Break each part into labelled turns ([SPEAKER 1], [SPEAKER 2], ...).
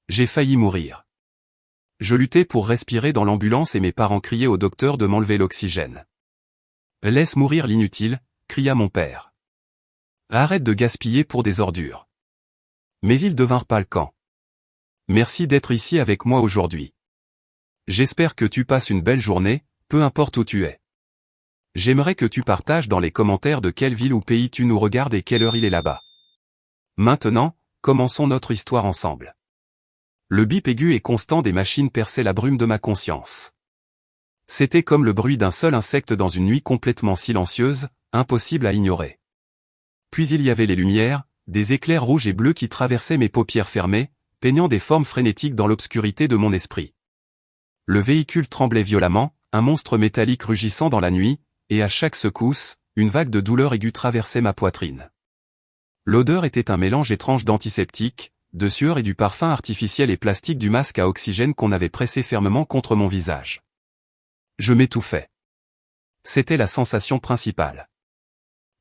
[SPEAKER 1] J'ai failli mourir. Je luttais pour respirer dans l'ambulance et mes parents criaient au docteur de m'enlever l'oxygène. Laisse mourir l'inutile, cria mon père. Arrête de gaspiller pour des ordures. Mais ils devinrent palquants. Merci d'être ici avec moi aujourd'hui. J'espère que tu passes une belle journée, peu importe où tu es. J'aimerais que tu partages dans les commentaires de quelle ville ou pays tu nous regardes et quelle heure il est là-bas. Maintenant, commençons notre histoire ensemble. Le bip aigu et constant des machines perçait la brume de ma conscience. C'était comme le bruit d'un seul insecte dans une nuit complètement silencieuse, impossible à ignorer. Puis il y avait les lumières, des éclairs rouges et bleus qui traversaient mes paupières fermées, peignant des formes frénétiques dans l'obscurité de mon esprit. Le véhicule tremblait violemment, un monstre métallique rugissant dans la nuit, et à chaque secousse, une vague de douleur aiguë traversait ma poitrine. L'odeur était un mélange étrange d'antiseptique, de sueur et du parfum artificiel et plastique du masque à oxygène qu'on avait pressé fermement contre mon visage. Je m'étouffais. C'était la sensation principale.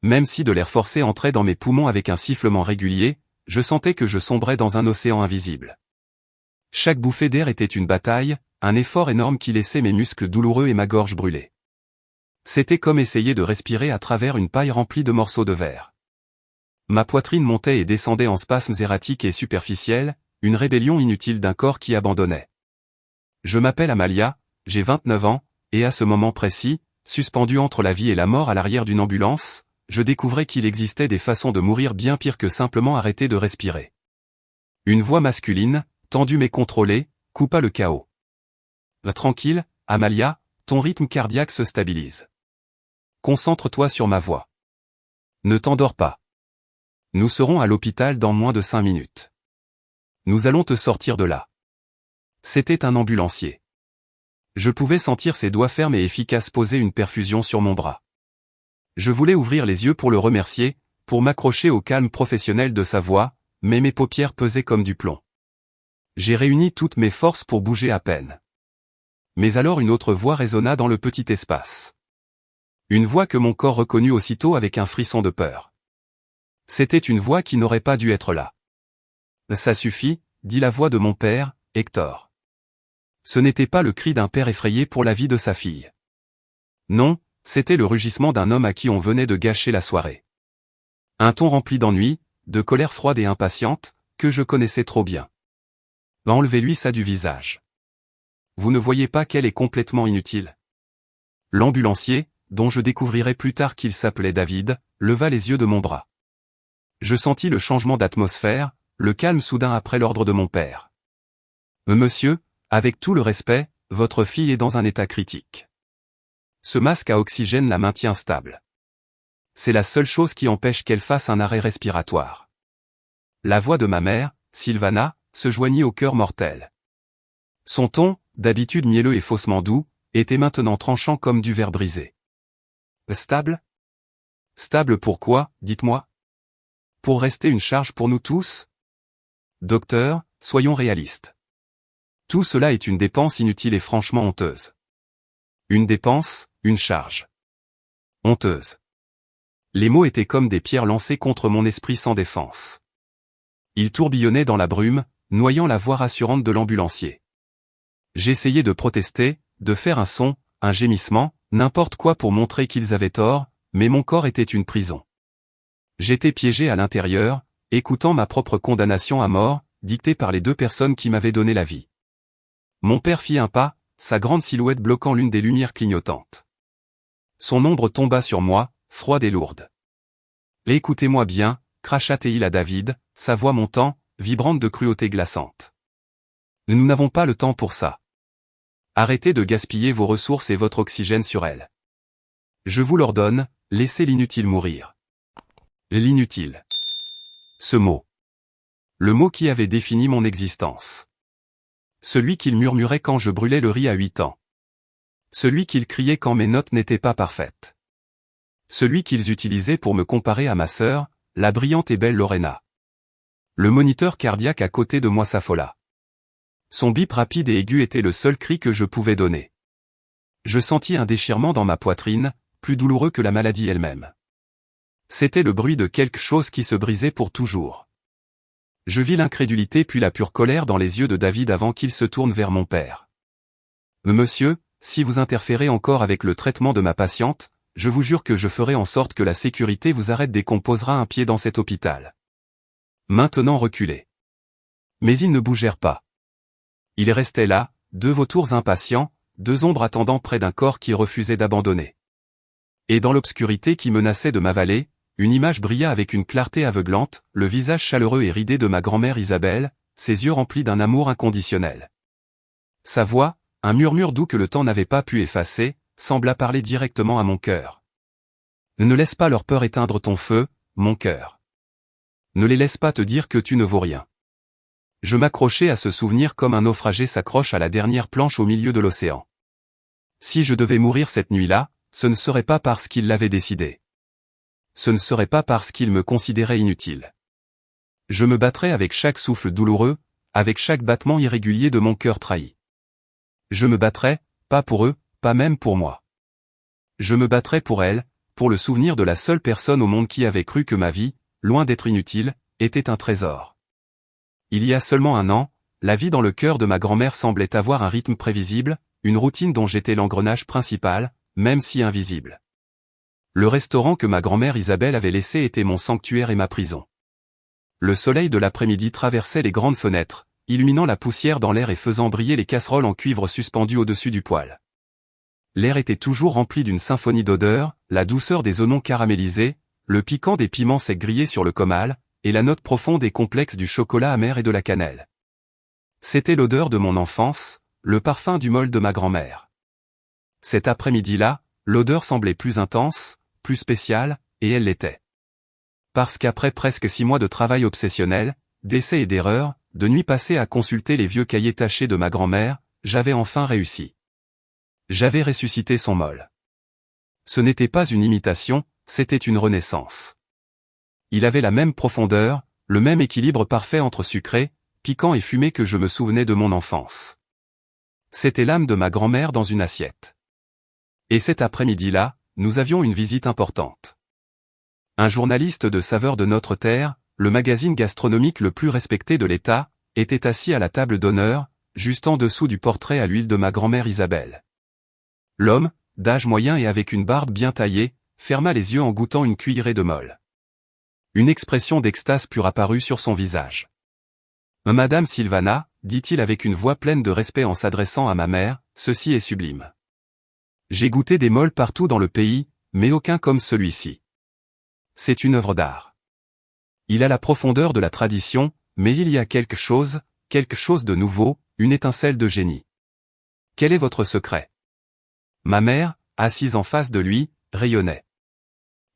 [SPEAKER 1] Même si de l'air forcé entrait dans mes poumons avec un sifflement régulier, je sentais que je sombrais dans un océan invisible. Chaque bouffée d'air était une bataille, un effort énorme qui laissait mes muscles douloureux et ma gorge brûlée. C'était comme essayer de respirer à travers une paille remplie de morceaux de verre. Ma poitrine montait et descendait en spasmes erratiques et superficiels, une rébellion inutile d'un corps qui abandonnait. Je m'appelle Amalia, j'ai 29 ans, et à ce moment précis, suspendu entre la vie et la mort à l'arrière d'une ambulance, je découvrais qu'il existait des façons de mourir bien pires que simplement arrêter de respirer. Une voix masculine, tendue mais contrôlée, coupa le chaos. Tranquille, Amalia, ton rythme cardiaque se stabilise. Concentre-toi sur ma voix. Ne t'endors pas. Nous serons à l'hôpital dans moins de 5 minutes. Nous allons te sortir de là. C'était un ambulancier. Je pouvais sentir ses doigts fermes et efficaces poser une perfusion sur mon bras. Je voulais ouvrir les yeux pour le remercier, pour m'accrocher au calme professionnel de sa voix, mais mes paupières pesaient comme du plomb. J'ai réuni toutes mes forces pour bouger à peine. Mais alors une autre voix résonna dans le petit espace. Une voix que mon corps reconnut aussitôt avec un frisson de peur. C'était une voix qui n'aurait pas dû être là. Ça suffit, dit la voix de mon père, Hector. Ce n'était pas le cri d'un père effrayé pour la vie de sa fille. Non, c'était le rugissement d'un homme à qui on venait de gâcher la soirée. Un ton rempli d'ennui, de colère froide et impatiente, que je connaissais trop bien. Enlevez-lui ça du visage. Vous ne voyez pas qu'elle est complètement inutile. L'ambulancier, dont je découvrirai plus tard qu'il s'appelait David, leva les yeux de mon bras. Je sentis le changement d'atmosphère, le calme soudain après l'ordre de mon père. Monsieur, avec tout le respect, votre fille est dans un état critique. Ce masque à oxygène la maintient stable. C'est la seule chose qui empêche qu'elle fasse un arrêt respiratoire. La voix de ma mère, Sylvana, se joignit au cœur mortel. Son ton, d'habitude mielleux et faussement doux, était maintenant tranchant comme du verre brisé. Stable ? Stable pourquoi, dites-moi ? Pour rester une charge pour nous tous ? Docteur, soyons réalistes. Tout cela est une dépense inutile et franchement honteuse. Une dépense, une charge. Honteuse. Les mots étaient comme des pierres lancées contre mon esprit sans défense. Ils tourbillonnaient dans la brume, noyant la voix rassurante de l'ambulancier. J'essayais de protester, de faire un son, un gémissement, n'importe quoi pour montrer qu'ils avaient tort, mais mon corps était une prison. J'étais piégé à l'intérieur, écoutant ma propre condamnation à mort, dictée par les deux personnes qui m'avaient donné la vie. Mon père fit un pas, sa grande silhouette bloquant l'une des lumières clignotantes. Son ombre tomba sur moi, froide et lourde. « Écoutez-moi bien », cracha-t-il à David, sa voix montant, vibrante de cruauté glaçante. « Nous n'avons pas le temps pour ça. Arrêtez de gaspiller vos ressources et votre oxygène sur elle. Je vous l'ordonne, laissez l'inutile mourir. » L'inutile. Ce mot. Le mot qui avait défini mon existence. Celui qu'il murmurait quand je brûlais le riz à 8 ans. Celui qu'il criait quand mes notes n'étaient pas parfaites. Celui qu'ils utilisaient pour me comparer à ma sœur, la brillante et belle Lorena. Le moniteur cardiaque à côté de moi s'affola. Son bip rapide et aigu était le seul cri que je pouvais donner. Je sentis un déchirement dans ma poitrine, plus douloureux que la maladie elle-même. C'était le bruit de quelque chose qui se brisait pour toujours. Je vis l'incrédulité puis la pure colère dans les yeux de David avant qu'il se tourne vers mon père. Monsieur, si vous interférez encore avec le traitement de ma patiente, je vous jure que je ferai en sorte que la sécurité vous arrête dès qu'on posera un pied dans cet hôpital. Maintenant reculez. Mais ils ne bougèrent pas. Ils restaient là, deux vautours impatients, deux ombres attendant près d'un corps qui refusait d'abandonner. Et dans l'obscurité qui menaçait de m'avaler, une image brilla avec une clarté aveuglante, le visage chaleureux et ridé de ma grand-mère Isabelle, ses yeux remplis d'un amour inconditionnel. Sa voix, un murmure doux que le temps n'avait pas pu effacer, sembla parler directement à mon cœur. Ne laisse pas leur peur éteindre ton feu, mon cœur. Ne les laisse pas te dire que tu ne vaux rien. Je m'accrochais à ce souvenir comme un naufragé s'accroche à la dernière planche au milieu de l'océan. Si je devais mourir cette nuit-là, ce ne serait pas parce qu'il l'avait décidé. Ce ne serait pas parce qu'il me considérait inutile. Je me battrais avec chaque souffle douloureux, avec chaque battement irrégulier de mon cœur trahi. Je me battrais, pas pour eux, pas même pour moi. Je me battrais pour elle, pour le souvenir de la seule personne au monde qui avait cru que ma vie, loin d'être inutile, était un trésor. Il y a seulement un an, la vie dans le cœur de ma grand-mère semblait avoir un rythme prévisible, une routine dont j'étais l'engrenage principal, même si invisible. Le restaurant que ma grand-mère Isabelle avait laissé était mon sanctuaire et ma prison. Le soleil de l'après-midi traversait les grandes fenêtres, illuminant la poussière dans l'air et faisant briller les casseroles en cuivre suspendues au-dessus du poêle. L'air était toujours rempli d'une symphonie d'odeurs, la douceur des oignons caramélisés, le piquant des piments secs grillés sur le comal, et la note profonde et complexe du chocolat amer et de la cannelle. C'était l'odeur de mon enfance, le parfum du mol de ma grand-mère. Cet après-midi-là, l'odeur semblait plus intense, plus spéciale, et elle l'était. Parce qu'après presque 6 mois de travail obsessionnel, d'essais et d'erreurs, de nuits passées à consulter les vieux cahiers tachés de ma grand-mère, j'avais enfin réussi. J'avais ressuscité son mol. Ce n'était pas une imitation, c'était une renaissance. Il avait la même profondeur, le même équilibre parfait entre sucré, piquant et fumé que je me souvenais de mon enfance. C'était l'âme de ma grand-mère dans une assiette. Et cet après-midi-là, nous avions une visite importante. Un journaliste de Saveurs de notre terre, le magazine gastronomique le plus respecté de l'État, était assis à la table d'honneur, juste en dessous du portrait à l'huile de ma grand-mère Isabelle. L'homme, d'âge moyen et avec une barbe bien taillée, ferma les yeux en goûtant une cuillerée de mol. Une expression d'extase pure apparut sur son visage. « Madame Sylvana, dit-il avec une voix pleine de respect en s'adressant à ma mère, ceci est sublime. J'ai goûté des mols partout dans le pays, mais aucun comme celui-ci. C'est une œuvre d'art. Il a la profondeur de la tradition, mais il y a quelque chose de nouveau, une étincelle de génie. Quel est votre secret ?» Ma mère, assise en face de lui, rayonnait.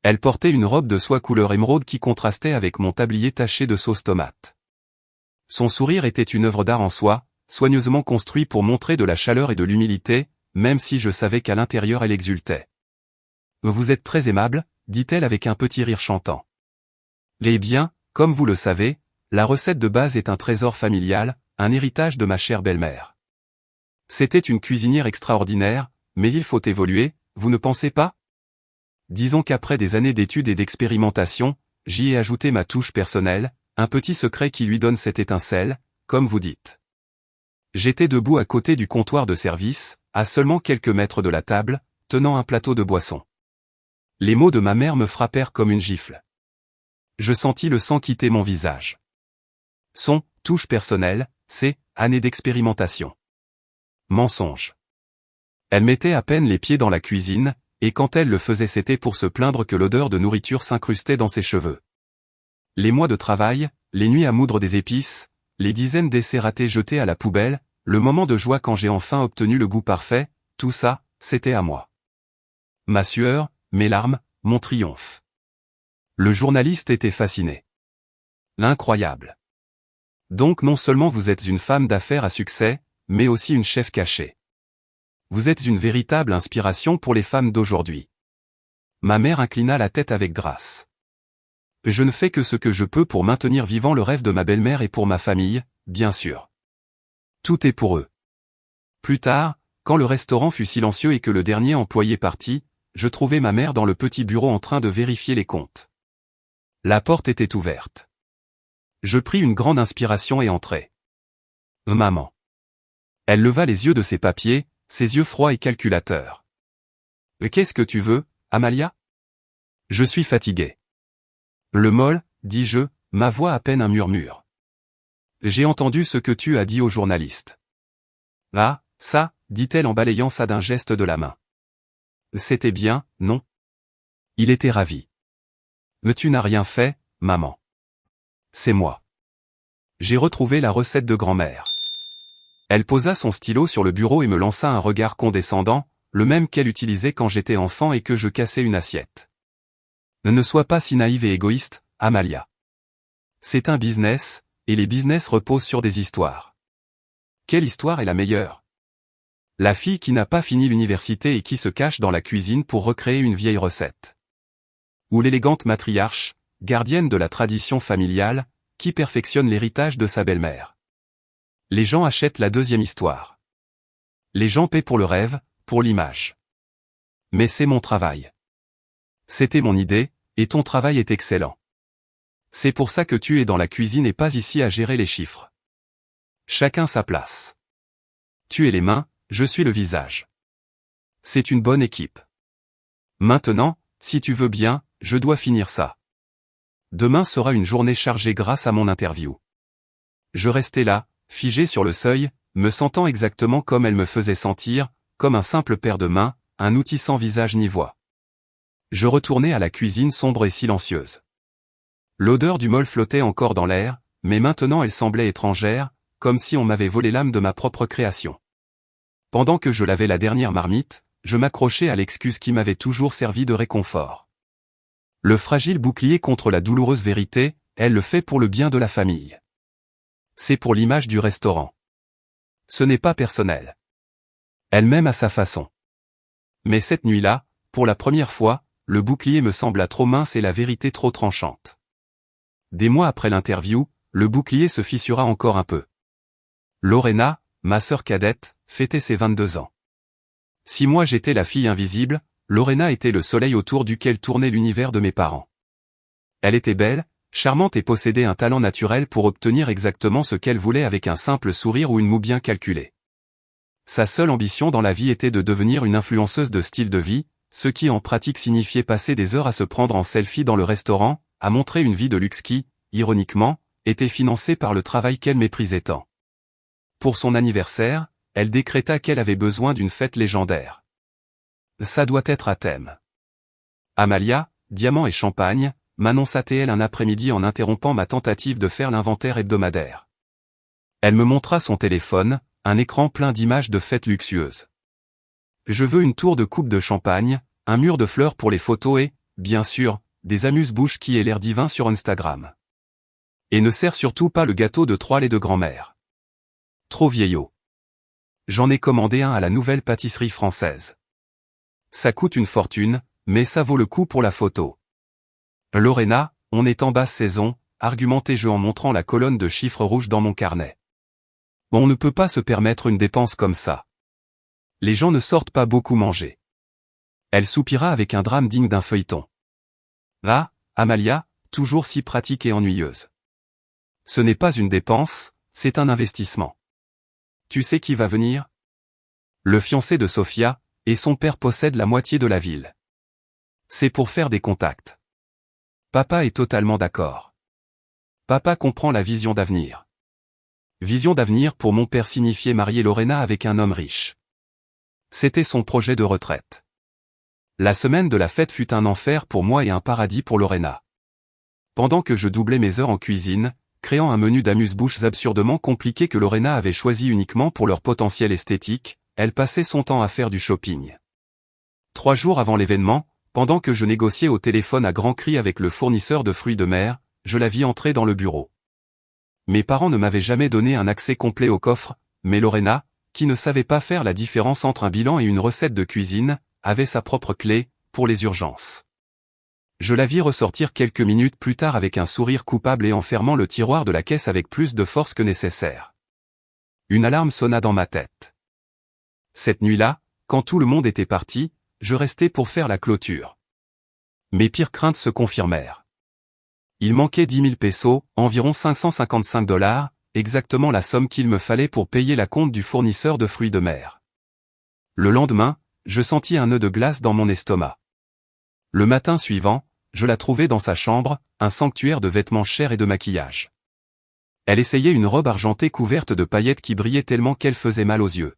[SPEAKER 1] Elle portait une robe de soie couleur émeraude qui contrastait avec mon tablier taché de sauce tomate. Son sourire était une œuvre d'art en soi, soigneusement construit pour montrer de la chaleur et de l'humilité, même si je savais qu'à l'intérieur elle exultait. « Vous êtes très aimable, » dit-elle avec un petit rire chantant. « Eh bien, comme vous le savez, la recette de base est un trésor familial, un héritage de ma chère belle-mère. C'était une cuisinière extraordinaire, mais il faut évoluer, vous ne pensez pas ? Disons qu'après des années d'études et d'expérimentation, j'y ai ajouté ma touche personnelle, un petit secret qui lui donne cette étincelle, comme vous dites. » J'étais debout à côté du comptoir de service, à seulement quelques mètres de la table, tenant un plateau de boisson. Les mots de ma mère me frappèrent comme une gifle. Je sentis le sang quitter mon visage. Son touche personnelle, c'est année d'expérimentation. Mensonge. Elle mettait à peine les pieds dans la cuisine, et quand elle le faisait c'était pour se plaindre que l'odeur de nourriture s'incrustait dans ses cheveux. Les mois de travail, les nuits à moudre des épices, les dizaines d'essais ratés jetés à la poubelle, le moment de joie quand j'ai enfin obtenu le goût parfait, tout ça, c'était à moi. Ma sueur, mes larmes, mon triomphe. Le journaliste était fasciné. L'incroyable. Donc non seulement vous êtes une femme d'affaires à succès, mais aussi une chef cachée. Vous êtes une véritable inspiration pour les femmes d'aujourd'hui. Ma mère inclina la tête avec grâce. Je ne fais que ce que je peux pour maintenir vivant le rêve de ma belle-mère et pour ma famille, bien sûr. Tout est pour eux. Plus tard, quand le restaurant fut silencieux et que le dernier employé partit, je trouvai ma mère dans le petit bureau en train de vérifier les comptes. La porte était ouverte. Je pris une grande inspiration et entrai. Maman. Elle leva les yeux de ses papiers, ses yeux froids et calculateurs. Qu'est-ce que tu veux, Amalia? Je suis fatigué. Le molle, dis-je, ma voix à peine un murmure. J'ai entendu ce que tu as dit au journaliste. Ah, ça, dit-elle en balayant ça d'un geste de la main. C'était bien, non? Il était ravi. Mais tu n'as rien fait, maman. C'est moi. J'ai retrouvé la recette de grand-mère. Elle posa son stylo sur le bureau et me lança un regard condescendant, le même qu'elle utilisait quand j'étais enfant et que je cassais une assiette. Ne sois pas si naïve et égoïste, Amalia. C'est un business, et les business reposent sur des histoires. Quelle histoire est la meilleure? La fille qui n'a pas fini l'université et qui se cache dans la cuisine pour recréer une vieille recette. Ou l'élégante matriarche, gardienne de la tradition familiale, qui perfectionne l'héritage de sa belle-mère. Les gens achètent la deuxième histoire. Les gens paient pour le rêve, pour l'image. Mais c'est mon travail. C'était mon idée, et ton travail est excellent. C'est pour ça que tu es dans la cuisine et pas ici à gérer les chiffres. Chacun sa place. Tu es les mains, je suis le visage. C'est une bonne équipe. Maintenant, si tu veux bien, je dois finir ça. Demain sera une journée chargée grâce à mon interview. Je restais là, figé sur le seuil, me sentant exactement comme elle me faisait sentir, comme un simple paire de mains, un outil sans visage ni voix. Je retournai à la cuisine sombre et silencieuse. L'odeur du molle flottait encore dans l'air, mais maintenant elle semblait étrangère, comme si on m'avait volé l'âme de ma propre création. Pendant que je lavais la dernière marmite, je m'accrochais à l'excuse qui m'avait toujours servi de réconfort. Le fragile bouclier contre la douloureuse vérité, elle le fait pour le bien de la famille. C'est pour l'image du restaurant. Ce n'est pas personnel. Elle m'aime à sa façon. Mais cette nuit-là, pour la première fois, le bouclier me sembla trop mince et la vérité trop tranchante. Des mois après l'interview, le bouclier se fissura encore un peu. Lorena, ma sœur cadette, fêtait ses 22 ans. Si moi j'étais la fille invisible, Lorena était le soleil autour duquel tournait l'univers de mes parents. Elle était belle, charmante et possédait un talent naturel pour obtenir exactement ce qu'elle voulait avec un simple sourire ou une moue bien calculée. Sa seule ambition dans la vie était de devenir une influenceuse de style de vie, ce qui en pratique signifiait passer des heures à se prendre en selfie dans le restaurant, à montrer une vie de luxe qui, ironiquement, était financée par le travail qu'elle méprisait tant. Pour son anniversaire, elle décréta qu'elle avait besoin d'une fête légendaire. Ça doit être à thème. Amalia, diamant et champagne, m'annonça-t-elle un après-midi en interrompant ma tentative de faire l'inventaire hebdomadaire. Elle me montra son téléphone, un écran plein d'images de fêtes luxueuses. Je veux une tour de coupe de champagne, un mur de fleurs pour les photos et, bien sûr, des amuse-bouches qui aient l'air divin sur Instagram. Et ne sert surtout pas le gâteau de 3 laits de grand-mère. Trop vieillot. J'en ai commandé un à la nouvelle pâtisserie française. Ça coûte une fortune, mais ça vaut le coup pour la photo. Lorena, on est en basse saison, argumentai-je en montrant la colonne de chiffres rouges dans mon carnet. On ne peut pas se permettre une dépense comme ça. Les gens ne sortent pas beaucoup manger. Elle soupira avec un drame digne d'un feuilleton. Ah, Amalia, toujours si pratique et ennuyeuse. Ce n'est pas une dépense, c'est un investissement. Tu sais qui va venir? Le fiancé de Sophia, et son père possède la moitié de la ville. C'est pour faire des contacts. Papa est totalement d'accord. Papa comprend la vision d'avenir. Vision d'avenir pour mon père signifiait marier Lorena avec un homme riche. C'était son projet de retraite. La semaine de la fête fut un enfer pour moi et un paradis pour Lorena. Pendant que je doublais mes heures en cuisine, créant un menu d'amuse-bouches absurdement compliqué que Lorena avait choisi uniquement pour leur potentiel esthétique, elle passait son temps à faire du shopping. 3 jours avant l'événement, pendant que je négociais au téléphone à grands cris avec le fournisseur de fruits de mer, je la vis entrer dans le bureau. Mes parents ne m'avaient jamais donné un accès complet au coffre, mais Lorena, qui ne savait pas faire la différence entre un bilan et une recette de cuisine, avait sa propre clé, pour les urgences. Je la vis ressortir quelques minutes plus tard avec un sourire coupable et en fermant le tiroir de la caisse avec plus de force que nécessaire. Une alarme sonna dans ma tête. Cette nuit-là, quand tout le monde était parti, je restais pour faire la clôture. Mes pires craintes se confirmèrent. Il manquait 10 000 pesos, environ 555 $, exactement la somme qu'il me fallait pour payer la compte du fournisseur de fruits de mer. Le lendemain, je sentis un nœud de glace dans mon estomac. Le matin suivant, je la trouvai dans sa chambre, un sanctuaire de vêtements chers et de maquillage. Elle essayait une robe argentée couverte de paillettes qui brillaient tellement qu'elle faisait mal aux yeux.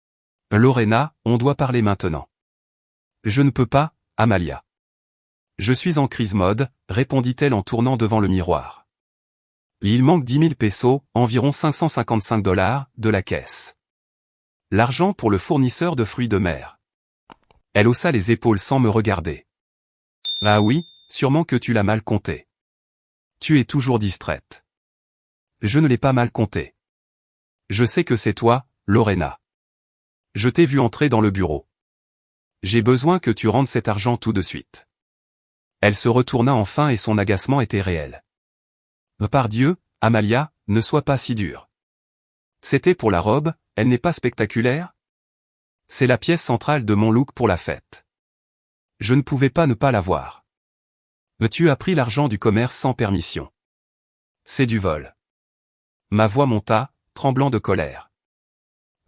[SPEAKER 1] « Lorena, on doit parler maintenant. »« Je ne peux pas, Amalia. »« Je suis en crise mode, » répondit-elle en tournant devant le miroir. « Il manque 10 000 pesos, environ 555 $, de la caisse. L'argent pour le fournisseur de fruits de mer. » Elle haussa les épaules sans me regarder. « Ah oui, sûrement que tu l'as mal compté. Tu es toujours distraite. » Je ne l'ai pas mal compté. Je sais que c'est toi, Lorena. Je t'ai vu entrer dans le bureau. J'ai besoin que tu rendes cet argent tout de suite. Elle se retourna enfin et son agacement était réel. Pardieu, Amalia, ne sois pas si dure. C'était pour la robe, elle n'est pas spectaculaire? C'est la pièce centrale de mon look pour la fête. Je ne pouvais pas ne pas l'avoir. Tu as pris l'argent du commerce sans permission. C'est du vol. Ma voix monta, tremblant de colère.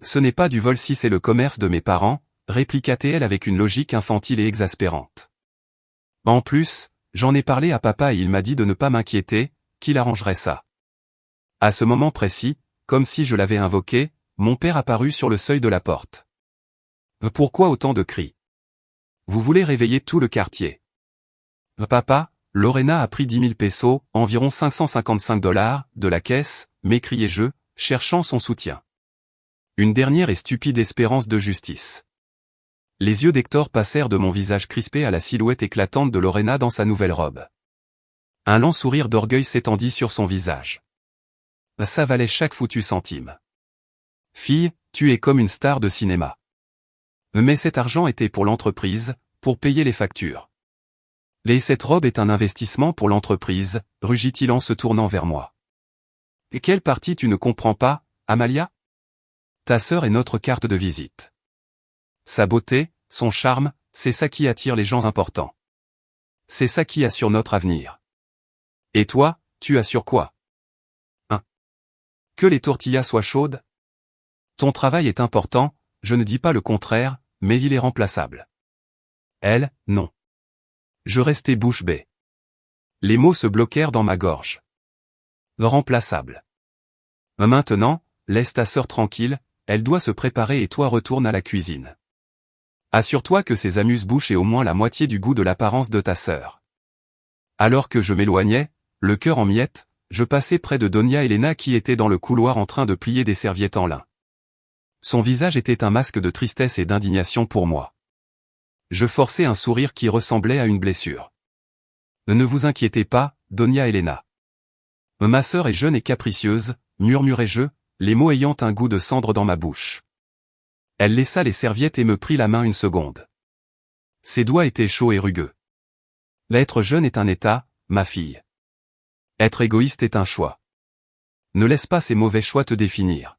[SPEAKER 1] Ce n'est pas du vol si c'est le commerce de mes parents, répliqua-t-elle avec une logique infantile et exaspérante. En plus, j'en ai parlé à papa et il m'a dit de ne pas m'inquiéter, qu'il arrangerait ça. À ce moment précis, comme si je l'avais invoqué, mon père apparut sur le seuil de la porte. Pourquoi autant de cris? Vous voulez réveiller tout le quartier. Papa, Lorena a pris 10 000 pesos, environ 555 $, de la caisse, m'écriai-je, cherchant son soutien. Une dernière et stupide espérance de justice. Les yeux d'Hector passèrent de mon visage crispé à la silhouette éclatante de Lorena dans sa nouvelle robe. Un lent sourire d'orgueil s'étendit sur son visage. Ça valait chaque foutu centime. Fille, tu es comme une star de cinéma. Mais cet argent était pour l'entreprise, pour payer les factures. Et cette robe est un investissement pour l'entreprise, rugit-il en se tournant vers moi. Et quelle partie tu ne comprends pas, Amalia? Ta sœur est notre carte de visite. Sa beauté, son charme, c'est ça qui attire les gens importants. C'est ça qui assure notre avenir. Et toi, tu assures quoi? Que les tortillas soient chaudes? Ton travail est important, je ne dis pas le contraire, mais il est remplaçable. Elle, non. Je restai bouche bée. Les mots se bloquèrent dans ma gorge. Remplaçable. Maintenant, laisse ta sœur tranquille, elle doit se préparer et toi retourne à la cuisine. Assure-toi que ses amuse-bouches aient au moins la moitié du goût de l'apparence de ta sœur. Alors que je m'éloignais, le cœur en miettes, je passai près de Doña Elena qui était dans le couloir en train de plier des serviettes en lin. Son visage était un masque de tristesse et d'indignation pour moi. Je forçai un sourire qui ressemblait à une blessure. Ne vous inquiétez pas, Doña Elena. Ma sœur est jeune et capricieuse, murmurai-je, les mots ayant un goût de cendre dans ma bouche. Elle laissa les serviettes et me prit la main une seconde. Ses doigts étaient chauds et rugueux. L'être jeune est un état, ma fille. Être égoïste est un choix. Ne laisse pas ces mauvais choix te définir.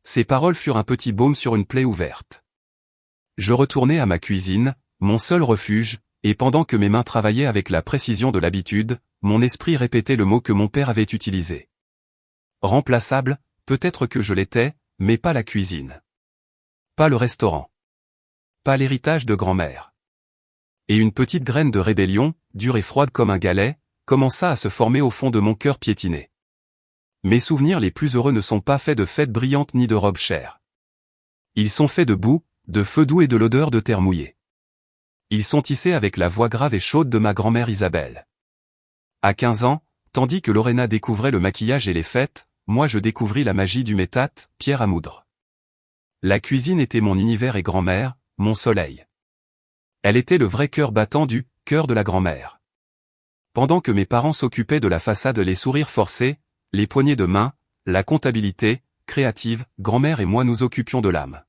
[SPEAKER 1] Ces paroles furent un petit baume sur une plaie ouverte. Je retournai à ma cuisine, mon seul refuge, et pendant que mes mains travaillaient avec la précision de l'habitude, mon esprit répétait le mot que mon père avait utilisé. Remplaçable, peut-être que je l'étais, mais pas la cuisine. Pas le restaurant. Pas l'héritage de grand-mère. Et une petite graine de rébellion, dure et froide comme un galet, commença à se former au fond de mon cœur piétiné. Mes souvenirs les plus heureux ne sont pas faits de fêtes brillantes ni de robes chères. Ils sont faits de boue, de feu doux et de l'odeur de terre mouillée. Ils sont tissés avec la voix grave et chaude de ma grand-mère Isabelle. À 15 ans, tandis que Lorena découvrait le maquillage et les fêtes, moi je découvris la magie du métate, pierre à moudre. La cuisine était mon univers et grand-mère, mon soleil. Elle était le vrai cœur battant du cœur de la grand-mère. Pendant que mes parents s'occupaient de la façade, les sourires forcés, les poignées de main, la comptabilité, créative, grand-mère et moi nous occupions de l'âme.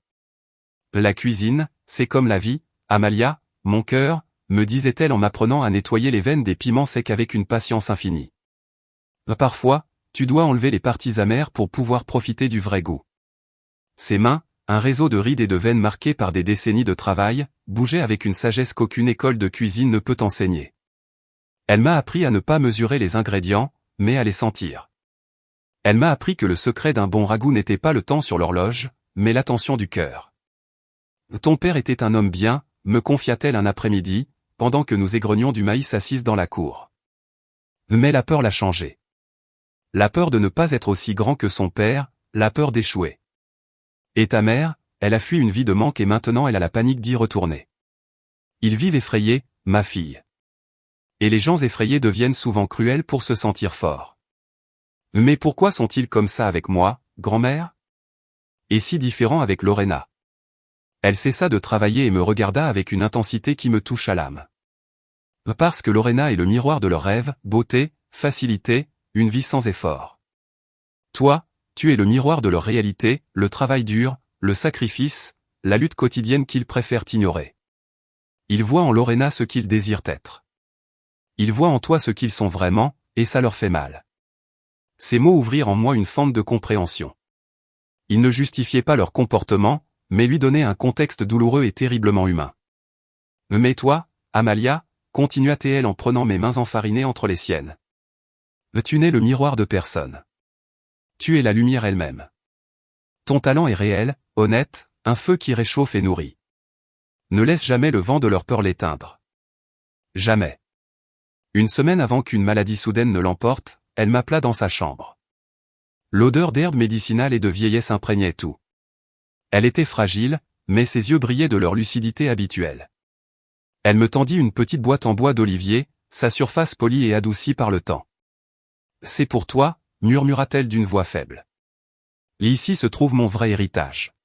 [SPEAKER 1] La cuisine, c'est comme la vie, Amalia, mon cœur, me disait-elle en m'apprenant à nettoyer les veines des piments secs avec une patience infinie. Parfois, tu dois enlever les parties amères pour pouvoir profiter du vrai goût. Ses mains, un réseau de rides et de veines marquées par des décennies de travail, bougeaient avec une sagesse qu'aucune école de cuisine ne peut enseigner. Elle m'a appris à ne pas mesurer les ingrédients, mais à les sentir. Elle m'a appris que le secret d'un bon ragoût n'était pas le temps sur l'horloge, mais l'attention du cœur. Ton père était un homme bien, me confia-t-elle un après-midi, pendant que nous égrenions du maïs assise dans la cour. Mais la peur l'a changé. La peur de ne pas être aussi grand que son père, la peur d'échouer. Et ta mère, elle a fui une vie de manque et maintenant elle a la panique d'y retourner. Ils vivent effrayés, ma fille. Et les gens effrayés deviennent souvent cruels pour se sentir forts. Mais pourquoi sont-ils comme ça avec moi, grand-mère? Et si différents avec Lorena? Elle cessa de travailler et me regarda avec une intensité qui me touche à l'âme. Parce que Lorena est le miroir de leurs rêves, beauté, facilité, une vie sans effort. Toi, tu es le miroir de leur réalité, le travail dur, le sacrifice, la lutte quotidienne qu'ils préfèrent ignorer. Ils voient en Lorena ce qu'ils désirent être. Ils voient en toi ce qu'ils sont vraiment, et ça leur fait mal. Ces mots ouvrirent en moi une fente de compréhension. Ils ne justifiaient pas leur comportement, mais lui donnaient un contexte douloureux et terriblement humain. Mais toi, Amalia, continua-t-elle en prenant mes mains enfarinées entre les siennes. Tu n'es le miroir de personne. Tu es la lumière elle-même. Ton talent est réel, honnête, un feu qui réchauffe et nourrit. Ne laisse jamais le vent de leur peur l'éteindre. Jamais. Une semaine avant qu'une maladie soudaine ne l'emporte, elle m'appela dans sa chambre. L'odeur d'herbe médicinale et de vieillesse imprégnait tout. Elle était fragile, mais ses yeux brillaient de leur lucidité habituelle. Elle me tendit une petite boîte en bois d'olivier, sa surface polie et adoucie par le temps. « C'est pour toi », murmura-t-elle d'une voix faible. « Ici se trouve mon vrai héritage.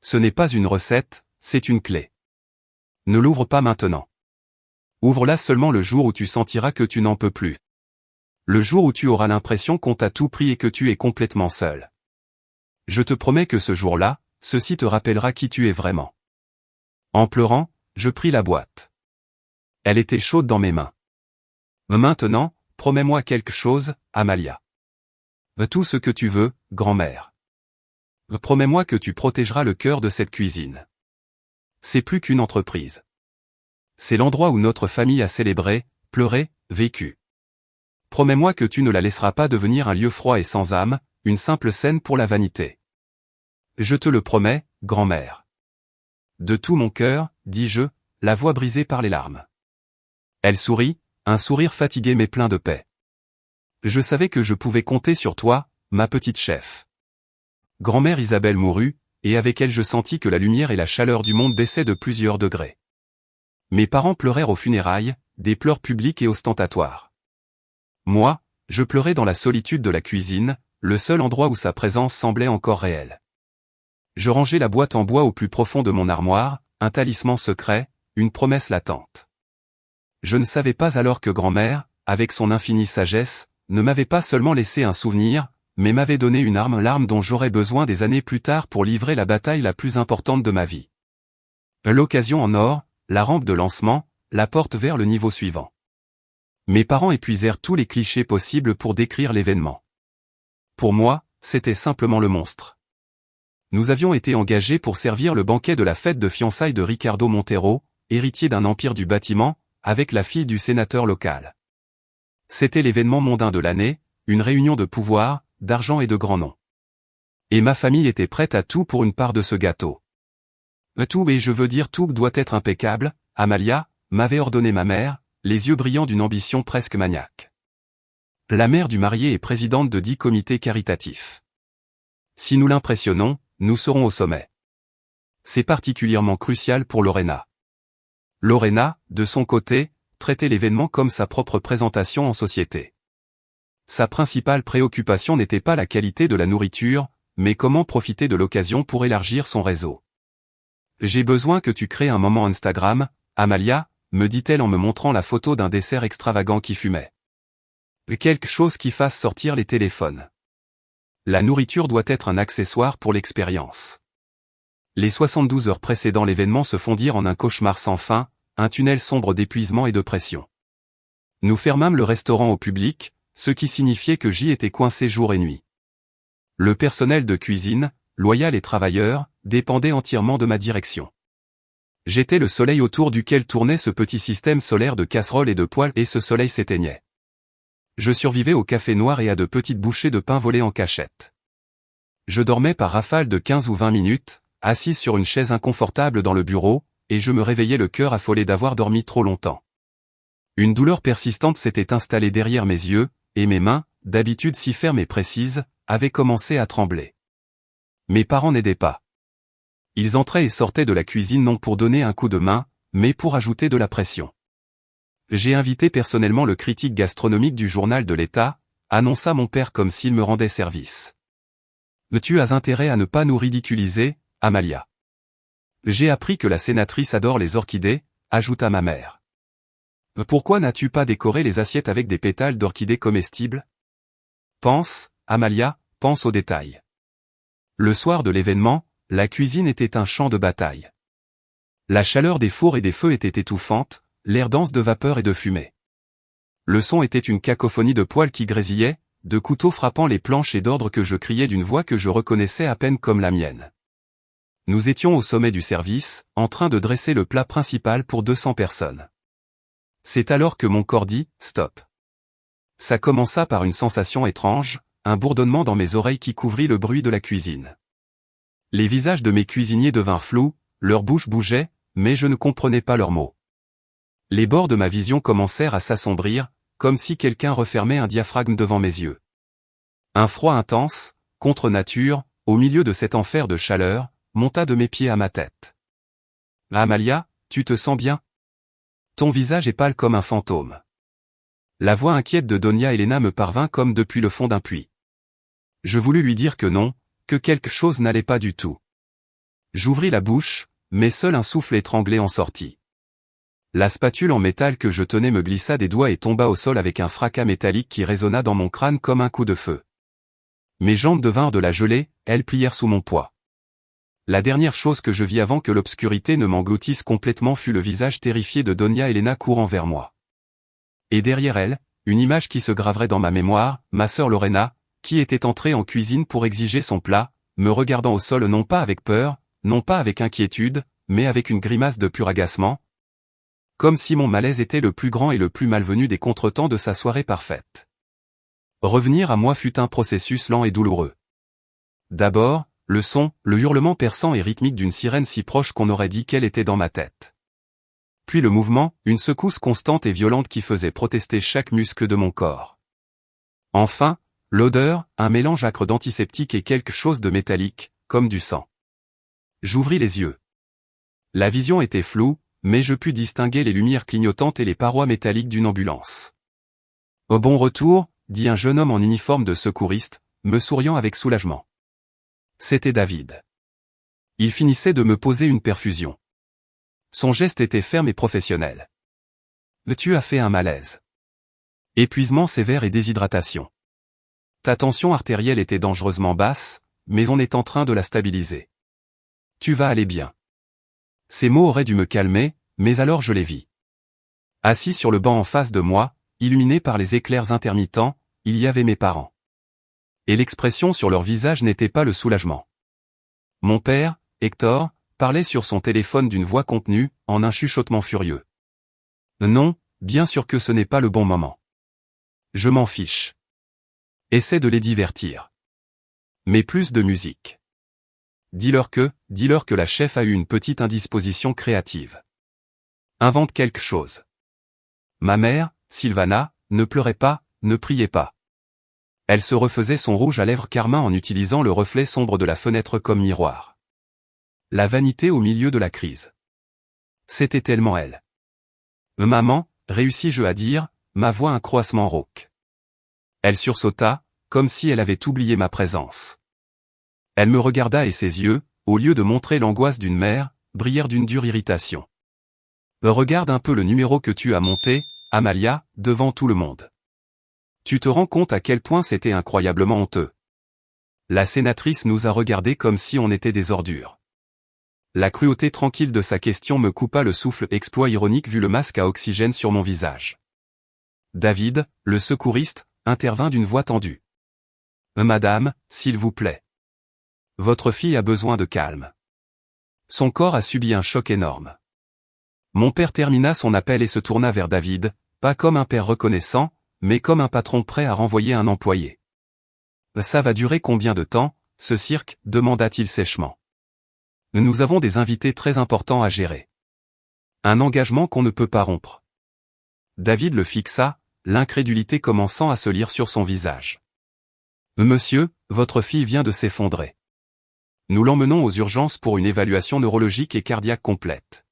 [SPEAKER 1] Ce n'est pas une recette, c'est une clé. Ne l'ouvre pas maintenant. Ouvre-la seulement le jour où tu sentiras que tu n'en peux plus. Le jour où tu auras l'impression qu'on t'a tout pris et que tu es complètement seul. Je te promets que ce jour-là, ceci te rappellera qui tu es vraiment. » En pleurant, je pris la boîte. Elle était chaude dans mes mains. « Maintenant, promets-moi quelque chose, Amalia. Tout ce que tu veux, grand-mère. Promets-moi que tu protégeras le cœur de cette cuisine. C'est plus qu'une entreprise. C'est l'endroit où notre famille a célébré, pleuré, vécu. Promets-moi que tu ne la laisseras pas devenir un lieu froid et sans âme, une simple scène pour la vanité. Je te le promets, grand-mère. De tout mon cœur, dis-je, la voix brisée par les larmes. Elle sourit, un sourire fatigué mais plein de paix. Je savais que je pouvais compter sur toi, ma petite chef. Grand-mère Isabelle mourut, et avec elle je sentis que la lumière et la chaleur du monde baissaient de plusieurs degrés. Mes parents pleurèrent aux funérailles, des pleurs publics et ostentatoires. Moi, je pleurais dans la solitude de la cuisine, le seul endroit où sa présence semblait encore réelle. Je rangeai la boîte en bois au plus profond de mon armoire, un talisman secret, une promesse latente. Je ne savais pas alors que grand-mère, avec son infinie sagesse, ne m'avait pas seulement laissé un souvenir, mais m'avait donné une l'arme dont j'aurais besoin des années plus tard pour livrer la bataille la plus importante de ma vie. L'occasion en or, la rampe de lancement, la porte vers le niveau suivant. Mes parents épuisèrent tous les clichés possibles pour décrire l'événement. Pour moi, c'était simplement le monstre. Nous avions été engagés pour servir le banquet de la fête de fiançailles de Ricardo Montero, héritier d'un empire du bâtiment, avec la fille du sénateur local. C'était l'événement mondain de l'année, une réunion de pouvoir, d'argent et de grands noms. Et ma famille était prête à tout pour une part de ce gâteau. Tout, et je veux dire tout, doit être impeccable, Amalia, m'avait ordonné ma mère, les yeux brillants d'une ambition presque maniaque. La mère du marié est présidente de 10 comités caritatifs. Si nous l'impressionnons, nous serons au sommet. C'est particulièrement crucial pour Lorena. Lorena, de son côté, traitait l'événement comme sa propre présentation en société. Sa principale préoccupation n'était pas la qualité de la nourriture, mais comment profiter de l'occasion pour élargir son réseau. « J'ai besoin que tu crées un moment Instagram, Amalia », me dit-elle en me montrant la photo d'un dessert extravagant qui fumait. Quelque chose qui fasse sortir les téléphones. La nourriture doit être un accessoire pour l'expérience. Les 72 heures précédant l'événement se fondirent en un cauchemar sans fin, un tunnel sombre d'épuisement et de pression. Nous fermâmes le restaurant au public, ce qui signifiait que j'y étais coincé jour et nuit. Le personnel de cuisine, loyal et travailleur, dépendait entièrement de ma direction. J'étais le soleil autour duquel tournait ce petit système solaire de casseroles et de poêles et ce soleil s'éteignait. Je survivais au café noir et à de petites bouchées de pain volées en cachette. Je dormais par rafale de 15 ou 20 minutes, assise sur une chaise inconfortable dans le bureau, et je me réveillais le cœur affolé d'avoir dormi trop longtemps. Une douleur persistante s'était installée derrière mes yeux, et mes mains, d'habitude si fermes et précises, avaient commencé à trembler. Mes parents n'aidaient pas. Ils entraient et sortaient de la cuisine non pour donner un coup de main, mais pour ajouter de la pression. J'ai invité personnellement le critique gastronomique du journal de l'État, annonça mon père comme s'il me rendait service. Tu as intérêt à ne pas nous ridiculiser, Amalia. J'ai appris que la sénatrice adore les orchidées, ajouta ma mère. Pourquoi n'as-tu pas décoré les assiettes avec des pétales d'orchidées comestibles? Pense, Amalia, pense aux détails. Le soir de l'événement, la cuisine était un champ de bataille. La chaleur des fours et des feux était étouffante, l'air dense de vapeur et de fumée. Le son était une cacophonie de poêles qui grésillaient, de couteaux frappant les planches et d'ordres que je criais d'une voix que je reconnaissais à peine comme la mienne. Nous étions au sommet du service, en train de dresser le plat principal pour 200 personnes. C'est alors que mon corps dit « stop ». Ça commença par une sensation étrange, un bourdonnement dans mes oreilles qui couvrit le bruit de la cuisine. Les visages de mes cuisiniers devinrent flous, leurs bouches bougeaient, mais je ne comprenais pas leurs mots. Les bords de ma vision commencèrent à s'assombrir, comme si quelqu'un refermait un diaphragme devant mes yeux. Un froid intense, contre nature, au milieu de cet enfer de chaleur, monta de mes pieds à ma tête. « Amalia, tu te sens bien? Ton visage est pâle comme un fantôme. » La voix inquiète de Donia Elena me parvint comme depuis le fond d'un puits. Je voulus lui dire que non, que quelque chose n'allait pas du tout. J'ouvris la bouche, mais seul un souffle étranglé en sortit. La spatule en métal que je tenais me glissa des doigts et tomba au sol avec un fracas métallique qui résonna dans mon crâne comme un coup de feu. Mes jambes devinrent de la gelée, elles plièrent sous mon poids. La dernière chose que je vis avant que l'obscurité ne m'engloutisse complètement fut le visage terrifié de Donia Elena courant vers moi. Et derrière elle, une image qui se graverait dans ma mémoire, ma sœur Lorena, qui était entrée en cuisine pour exiger son plat, me regardant au sol non pas avec peur, non pas avec inquiétude, mais avec une grimace de pur agacement, comme si mon malaise était le plus grand et le plus malvenu des contretemps de sa soirée parfaite. Revenir à moi fut un processus lent et douloureux. D'abord, le son, le hurlement perçant et rythmique d'une sirène si proche qu'on aurait dit qu'elle était dans ma tête. Puis le mouvement, une secousse constante et violente qui faisait protester chaque muscle de mon corps. Enfin, l'odeur, un mélange âcre d'antiseptique et quelque chose de métallique, comme du sang. J'ouvris les yeux. La vision était floue, mais je pus distinguer les lumières clignotantes et les parois métalliques d'une ambulance. « Au bon retour », dit un jeune homme en uniforme de secouriste, me souriant avec soulagement. C'était David. Il finissait de me poser une perfusion. Son geste était ferme et professionnel. « Tu as fait un malaise. Épuisement sévère et déshydratation. Ta tension artérielle était dangereusement basse, mais on est en train de la stabiliser. Tu vas aller bien. » Ces mots auraient dû me calmer, mais alors je les vis. Assis sur le banc en face de moi, illuminé par les éclairs intermittents, il y avait mes parents. Et l'expression sur leur visage n'était pas le soulagement. Mon père, Hector, parlait sur son téléphone d'une voix contenue, en un chuchotement furieux. Non, bien sûr que ce n'est pas le bon moment. Je m'en fiche. Essaie de les divertir. Mais plus de musique. Dis-leur que la chef a eu une petite indisposition créative. Invente quelque chose. Ma mère, Sylvana, ne pleurait pas, ne priait pas. Elle se refaisait son rouge à lèvres carmin en utilisant le reflet sombre de la fenêtre comme miroir. La vanité au milieu de la crise. C'était tellement elle. Maman, réussis-je à dire, ma voix un croassement rauque. Elle sursauta, comme si elle avait oublié ma présence. Elle me regarda et ses yeux, au lieu de montrer l'angoisse d'une mère, brillèrent d'une dure irritation. Regarde un peu le numéro que tu as monté, Amalia, devant tout le monde. Tu te rends compte à quel point c'était incroyablement honteux. La sénatrice nous a regardés comme si on était des ordures. La cruauté tranquille de sa question me coupa le souffle, exploit ironique vu le masque à oxygène sur mon visage. David, le secouriste, intervint d'une voix tendue. Madame, s'il vous plaît. Votre fille a besoin de calme. Son corps a subi un choc énorme. Mon père termina son appel et se tourna vers David, pas comme un père reconnaissant, mais comme un patron prêt à renvoyer un employé. Ça va durer combien de temps, ce cirque, demanda-t-il sèchement. Nous avons des invités très importants à gérer. Un engagement qu'on ne peut pas rompre. David le fixa, l'incrédulité commençant à se lire sur son visage. Monsieur, votre fille vient de s'effondrer. Nous l'emmenons aux urgences pour une évaluation neurologique et cardiaque complète.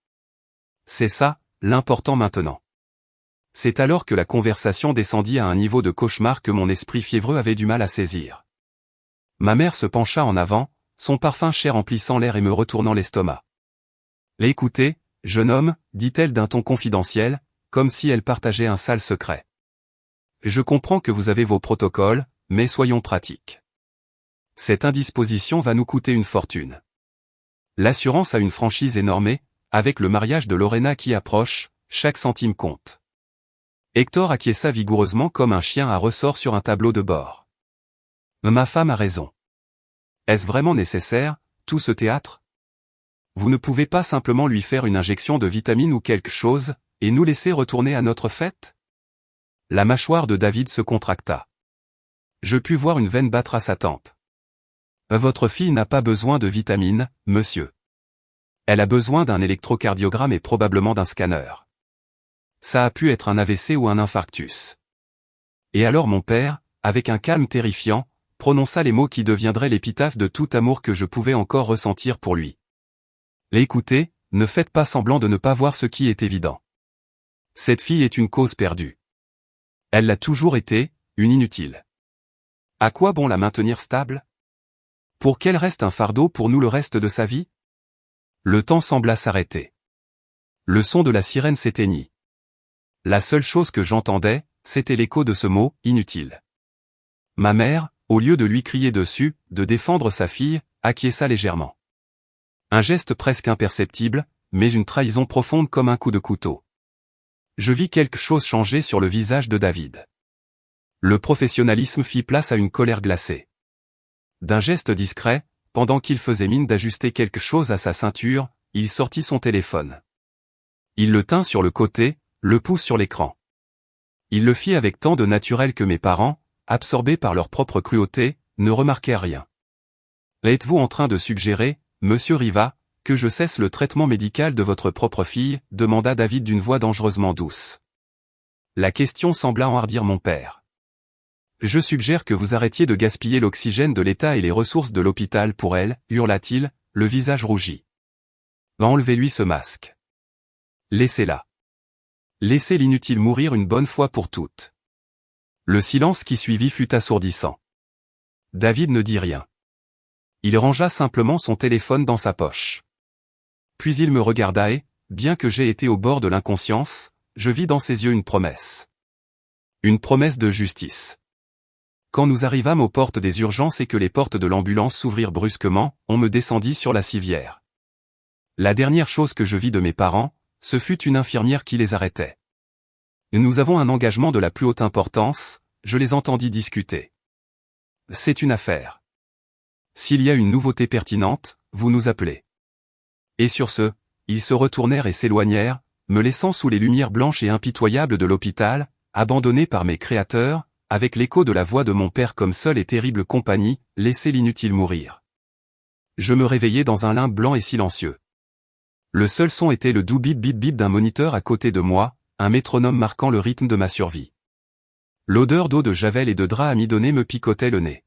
[SPEAKER 1] C'est ça, l'important maintenant. C'est alors que la conversation descendit à un niveau de cauchemar que mon esprit fiévreux avait du mal à saisir. Ma mère se pencha en avant, son parfum cher emplissant l'air et me retournant l'estomac. Écoutez, jeune homme, dit-elle d'un ton confidentiel, comme si elle partageait un sale secret. Je comprends que vous avez vos protocoles, mais soyons pratiques. Cette indisposition va nous coûter une fortune. L'assurance a une franchise énormée, avec le mariage de Lorena qui approche, chaque centime compte. Hector acquiesça vigoureusement comme un chien à ressort sur un tableau de bord. Ma femme a raison. Est-ce vraiment nécessaire, tout ce théâtre? Vous ne pouvez pas simplement lui faire une injection de vitamine ou quelque chose, et nous laisser retourner à notre fête? La mâchoire de David se contracta. Je pus voir une veine battre à sa tempe. Votre fille n'a pas besoin de vitamine, monsieur. Elle a besoin d'un électrocardiogramme et probablement d'un scanner. Ça a pu être un AVC ou un infarctus. Et alors mon père, avec un calme terrifiant, prononça les mots qui deviendraient l'épitaphe de tout amour que je pouvais encore ressentir pour lui. Écoutez, ne faites pas semblant de ne pas voir ce qui est évident. Cette fille est une cause perdue. Elle l'a toujours été, une inutile. À quoi bon la maintenir stable? Pour qu'elle reste un fardeau pour nous le reste de sa vie? Le temps sembla s'arrêter. Le son de la sirène s'éteignit. La seule chose que j'entendais, c'était l'écho de ce mot, inutile. Ma mère, au lieu de lui crier dessus, de défendre sa fille, acquiesça légèrement. Un geste presque imperceptible, mais une trahison profonde comme un coup de couteau. Je vis quelque chose changer sur le visage de David. Le professionnalisme fit place à une colère glacée. D'un geste discret, pendant qu'il faisait mine d'ajuster quelque chose à sa ceinture, il sortit son téléphone. Il le tint sur le côté, le pouce sur l'écran. Il le fit avec tant de naturel que mes parents, absorbés par leur propre cruauté, ne remarquèrent rien. Êtes-vous en train de suggérer, monsieur Riva, que je cesse le traitement médical de votre propre fille, demanda David d'une voix dangereusement douce. La question sembla enhardir mon père. Je suggère que vous arrêtiez de gaspiller l'oxygène de l'État et les ressources de l'hôpital pour elle, hurla-t-il, le visage rougi. Enlevez-lui ce masque. Laissez-la. Laissez l'inutile mourir une bonne fois pour toutes. Le silence qui suivit fut assourdissant. David ne dit rien. Il rangea simplement son téléphone dans sa poche. Puis il me regarda et, bien que j'aie été au bord de l'inconscience, je vis dans ses yeux une promesse. Une promesse de justice. Quand nous arrivâmes aux portes des urgences et que les portes de l'ambulance s'ouvrirent brusquement, on me descendit sur la civière. La dernière chose que je vis de mes parents, ce fut une infirmière qui les arrêtait. Nous avons un engagement de la plus haute importance, je les entendis discuter. C'est une affaire. S'il y a une nouveauté pertinente, vous nous appelez. Et sur ce, ils se retournèrent et s'éloignèrent, me laissant sous les lumières blanches et impitoyables de l'hôpital, abandonné par mes créateurs, avec l'écho de la voix de mon père comme seule et terrible compagnie, laissez l'inutile mourir. Je me réveillai dans un limbe blanc et silencieux. Le seul son était le doux bip bip bip d'un moniteur à côté de moi, un métronome marquant le rythme de ma survie. L'odeur d'eau de javel et de drap amidonné me picotait le nez.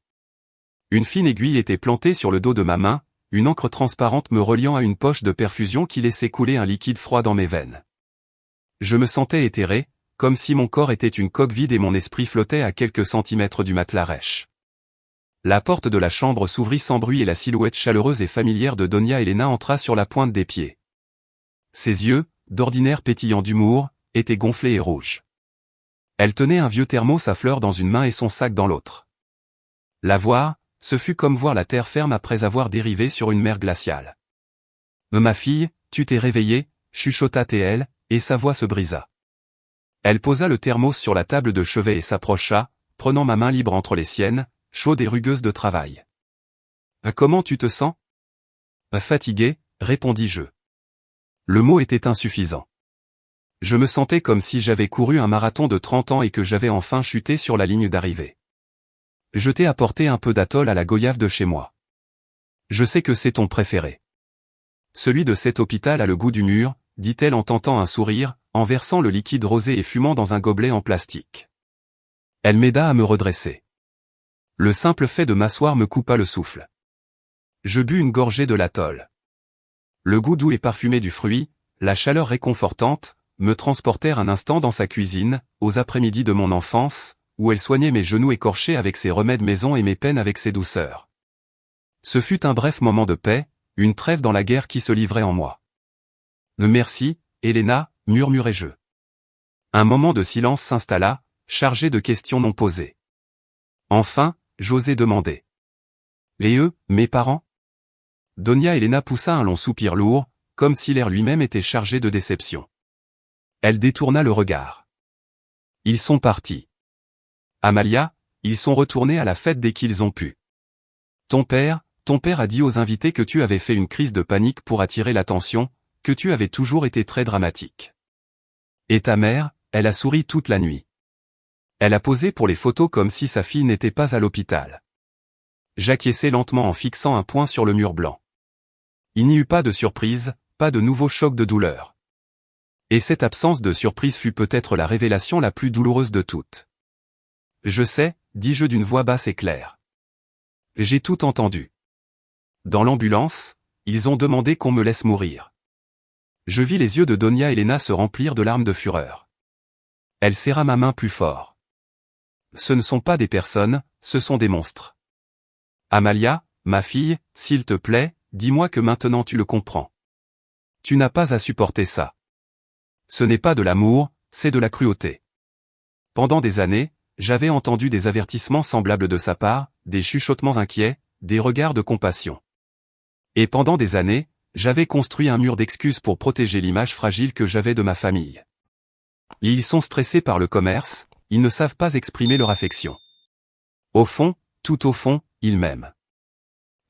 [SPEAKER 1] Une fine aiguille était plantée sur le dos de ma main, une encre transparente me reliant à une poche de perfusion qui laissait couler un liquide froid dans mes veines. Je me sentais éthéré, comme si mon corps était une coque vide et mon esprit flottait à quelques centimètres du matelas rêche. La porte de la chambre s'ouvrit sans bruit et la silhouette chaleureuse et familière de Donia Elena entra sur la pointe des pieds. Ses yeux, d'ordinaire pétillants d'humour, étaient gonflés et rouges. Elle tenait un vieux thermos à fleurs dans une main et son sac dans l'autre. La voir, ce fut comme voir la terre ferme après avoir dérivé sur une mer glaciale. « Ma fille, tu t'es réveillée » chuchota-t-elle, et sa voix se brisa. Elle posa le thermos sur la table de chevet et s'approcha, prenant ma main libre entre les siennes, chaude et rugueuse de travail. « Comment tu te sens ?»« Fatigué » répondis-je. Le mot était insuffisant. Je me sentais comme si j'avais couru un marathon de 30 ans et que j'avais enfin chuté sur la ligne d'arrivée. Je t'ai apporté un peu d'atoll à la goyave de chez moi. Je sais que c'est ton préféré. Celui de cet hôpital a le goût du mur, dit-elle en tentant un sourire, en versant le liquide rosé et fumant dans un gobelet en plastique. Elle m'aida à me redresser. Le simple fait de m'asseoir me coupa le souffle. Je bus une gorgée de l'atoll. Le goût doux et parfumé du fruit, la chaleur réconfortante, me transportèrent un instant dans sa cuisine, aux après-midi de mon enfance, où elle soignait mes genoux écorchés avec ses remèdes maison et mes peines avec ses douceurs. Ce fut un bref moment de paix, une trêve dans la guerre qui se livrait en moi. Merci, Helena, murmurai-je. Un moment de silence s'installa, chargé de questions non posées. Enfin, j'osai demander. Mes parents? Donia Helena poussa un long soupir lourd, comme si l'air lui-même était chargé de déception. Elle détourna le regard. Ils sont partis. Amalia, ils sont retournés à la fête dès qu'ils ont pu. Ton père a dit aux invités que tu avais fait une crise de panique pour attirer l'attention, que tu avais toujours été très dramatique. Et ta mère, elle a souri toute la nuit. Elle a posé pour les photos comme si sa fille n'était pas à l'hôpital. J'acquiesçai lentement en fixant un point sur le mur blanc. Il n'y eut pas de surprise, pas de nouveau choc de douleur. Et cette absence de surprise fut peut-être la révélation la plus douloureuse de toutes. Je sais, dis-je d'une voix basse et claire. J'ai tout entendu. Dans l'ambulance, ils ont demandé qu'on me laisse mourir. Je vis les yeux de Donia Helena se remplir de larmes de fureur. Elle serra ma main plus fort. Ce ne sont pas des personnes, ce sont des monstres. Amalia, ma fille, s'il te plaît, dis-moi que maintenant tu le comprends. Tu n'as pas à supporter ça. Ce n'est pas de l'amour, c'est de la cruauté. Pendant des années, j'avais entendu des avertissements semblables de sa part, des chuchotements inquiets, des regards de compassion. Et pendant des années, j'avais construit un mur d'excuses pour protéger l'image fragile que j'avais de ma famille. Et ils sont stressés par le commerce, ils ne savent pas exprimer leur affection. Au fond, tout au fond, ils m'aiment.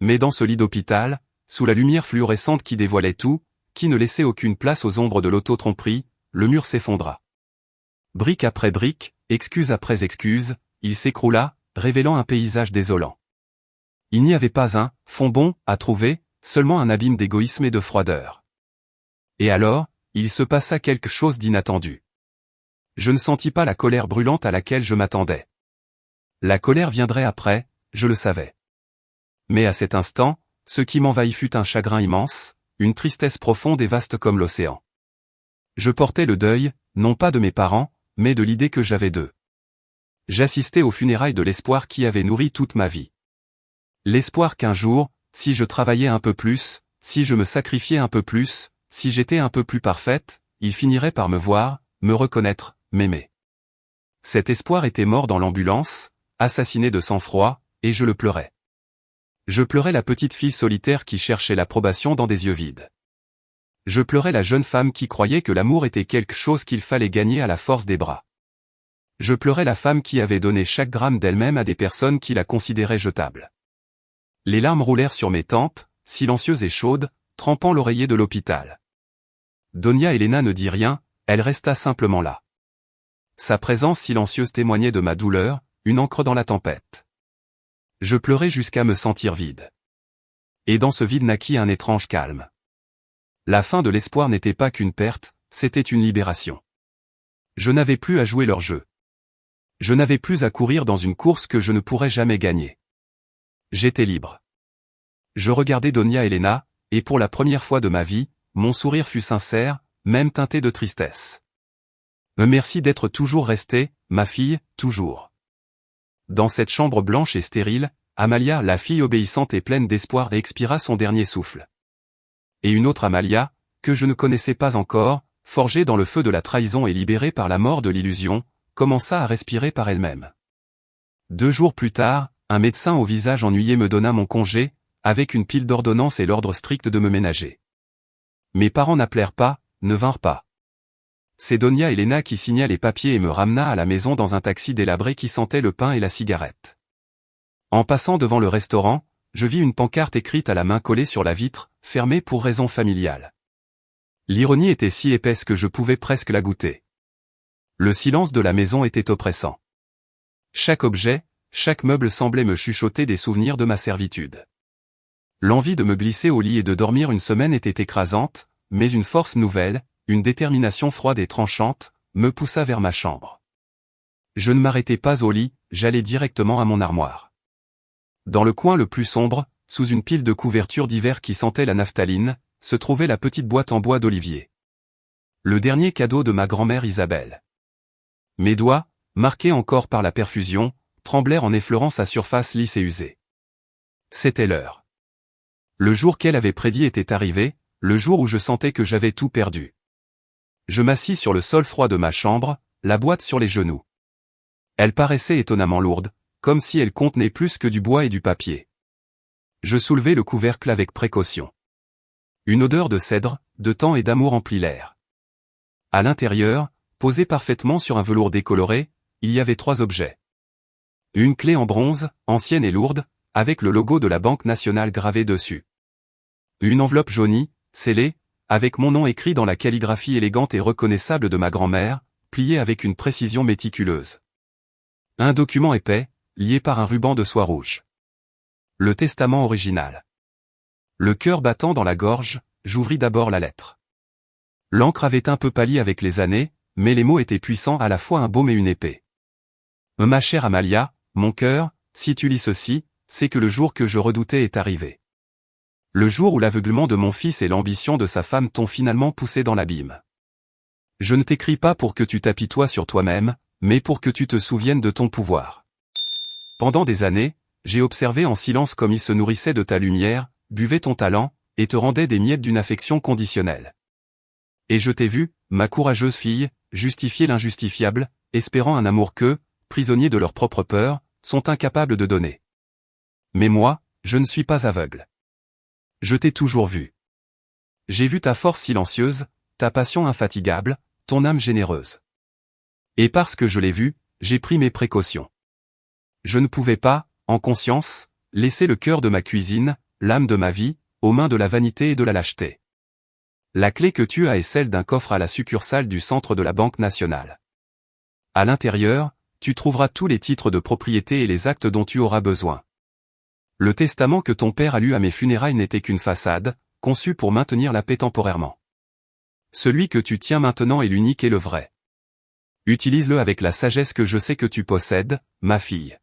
[SPEAKER 1] Mais dans ce lit d'hôpital, sous la lumière fluorescente qui dévoilait tout, qui ne laissait aucune place aux ombres de l'auto-tromperie, le mur s'effondra. Brique après brique, excuse après excuse, il s'écroula, révélant un paysage désolant. Il n'y avait pas un fond bon à trouver, seulement un abîme d'égoïsme et de froideur. Et alors, il se passa quelque chose d'inattendu. Je ne sentis pas la colère brûlante à laquelle je m'attendais. La colère viendrait après, je le savais. Mais à cet instant, ce qui m'envahit fut un chagrin immense, une tristesse profonde et vaste comme l'océan. Je portais le deuil, non pas de mes parents, mais de l'idée que j'avais d'eux. J'assistais aux funérailles de l'espoir qui avait nourri toute ma vie. L'espoir qu'un jour, si je travaillais un peu plus, si je me sacrifiais un peu plus, si j'étais un peu plus parfaite, il finirait par me voir, me reconnaître, m'aimer. Cet espoir était mort dans l'ambulance, assassiné de sang-froid, et je le pleurais. Je pleurais la petite fille solitaire qui cherchait l'approbation dans des yeux vides. Je pleurais la jeune femme qui croyait que l'amour était quelque chose qu'il fallait gagner à la force des bras. Je pleurais la femme qui avait donné chaque gramme d'elle-même à des personnes qui la considéraient jetable. Les larmes roulèrent sur mes tempes, silencieuses et chaudes, trempant l'oreiller de l'hôpital. Donia Helena ne dit rien, elle resta simplement là. Sa présence silencieuse témoignait de ma douleur, une encre dans la tempête. Je pleurais jusqu'à me sentir vide. Et dans ce vide naquit un étrange calme. La fin de l'espoir n'était pas qu'une perte, c'était une libération. Je n'avais plus à jouer leur jeu. Je n'avais plus à courir dans une course que je ne pourrais jamais gagner. J'étais libre. Je regardais Donia Helena, et pour la première fois de ma vie, mon sourire fut sincère, même teinté de tristesse. Merci d'être toujours restée, ma fille, toujours. Dans cette chambre blanche et stérile, Amalia, la fille obéissante et pleine d'espoir, expira son dernier souffle. Et une autre Amalia, que je ne connaissais pas encore, forgée dans le feu de la trahison et libérée par la mort de l'illusion, commença à respirer par elle-même. 2 jours plus tard, un médecin au visage ennuyé me donna mon congé, avec une pile d'ordonnances et l'ordre strict de me ménager. Mes parents n'appelèrent pas, ne vinrent pas. C'est Donia Helena qui signa les papiers et me ramena à la maison dans un taxi délabré qui sentait le pain et la cigarette. En passant devant le restaurant, je vis une pancarte écrite à la main collée sur la vitre, fermée pour raison familiale. L'ironie était si épaisse que je pouvais presque la goûter. Le silence de la maison était oppressant. Chaque objet, chaque meuble semblait me chuchoter des souvenirs de ma servitude. L'envie de me glisser au lit et de dormir une semaine était écrasante, mais une force nouvelle, une détermination froide et tranchante, me poussa vers ma chambre. Je ne m'arrêtais pas au lit, j'allais directement à mon armoire. Dans le coin le plus sombre, sous une pile de couvertures d'hiver qui sentait la naphtaline, se trouvait la petite boîte en bois d'olivier. Le dernier cadeau de ma grand-mère Isabelle. Mes doigts, marqués encore par la perfusion, tremblèrent en effleurant sa surface lisse et usée. C'était l'heure. Le jour qu'elle avait prédit était arrivé, le jour où je sentais que j'avais tout perdu. Je m'assis sur le sol froid de ma chambre, la boîte sur les genoux. Elle paraissait étonnamment lourde, comme si elle contenait plus que du bois et du papier. Je soulevai le couvercle avec précaution. Une odeur de cèdre, de temps et d'amour emplit l'air. À l'intérieur, posée parfaitement sur un velours décoloré, il y avait 3 objets. Une clé en bronze, ancienne et lourde, avec le logo de la Banque nationale gravé dessus. Une enveloppe jaunie, scellée, avec mon nom écrit dans la calligraphie élégante et reconnaissable de ma grand-mère, pliée avec une précision méticuleuse. Un document épais, lié par un ruban de soie rouge. Le testament original. Le cœur battant dans la gorge, j'ouvris d'abord la lettre. L'encre avait un peu pâli avec les années, mais les mots étaient puissants, à la fois un baume et une épée. Ma chère Amalia, mon cœur, si tu lis ceci, c'est que le jour que je redoutais est arrivé. Le jour où l'aveuglement de mon fils et l'ambition de sa femme t'ont finalement poussé dans l'abîme. Je ne t'écris pas pour que tu t'apitoies sur toi-même, mais pour que tu te souviennes de ton pouvoir. Pendant des années, j'ai observé en silence comme il se nourrissait de ta lumière, buvait ton talent, et te rendait des miettes d'une affection conditionnelle. Et je t'ai vu, ma courageuse fille, justifier l'injustifiable, espérant un amour que, prisonniers de leur propre peur, sont incapables de donner. Mais moi, je ne suis pas aveugle. Je t'ai toujours vu. J'ai vu ta force silencieuse, ta passion infatigable, ton âme généreuse. Et parce que je l'ai vu, j'ai pris mes précautions. Je ne pouvais pas, en conscience, laisser le cœur de ma cuisine, l'âme de ma vie, aux mains de la vanité et de la lâcheté. La clé que tu as est celle d'un coffre à la succursale du centre de la Banque nationale. À l'intérieur, tu trouveras tous les titres de propriété et les actes dont tu auras besoin. Le testament que ton père a lu à mes funérailles n'était qu'une façade, conçue pour maintenir la paix temporairement. Celui que tu tiens maintenant est l'unique et le vrai. Utilise-le avec la sagesse que je sais que tu possèdes, ma fille.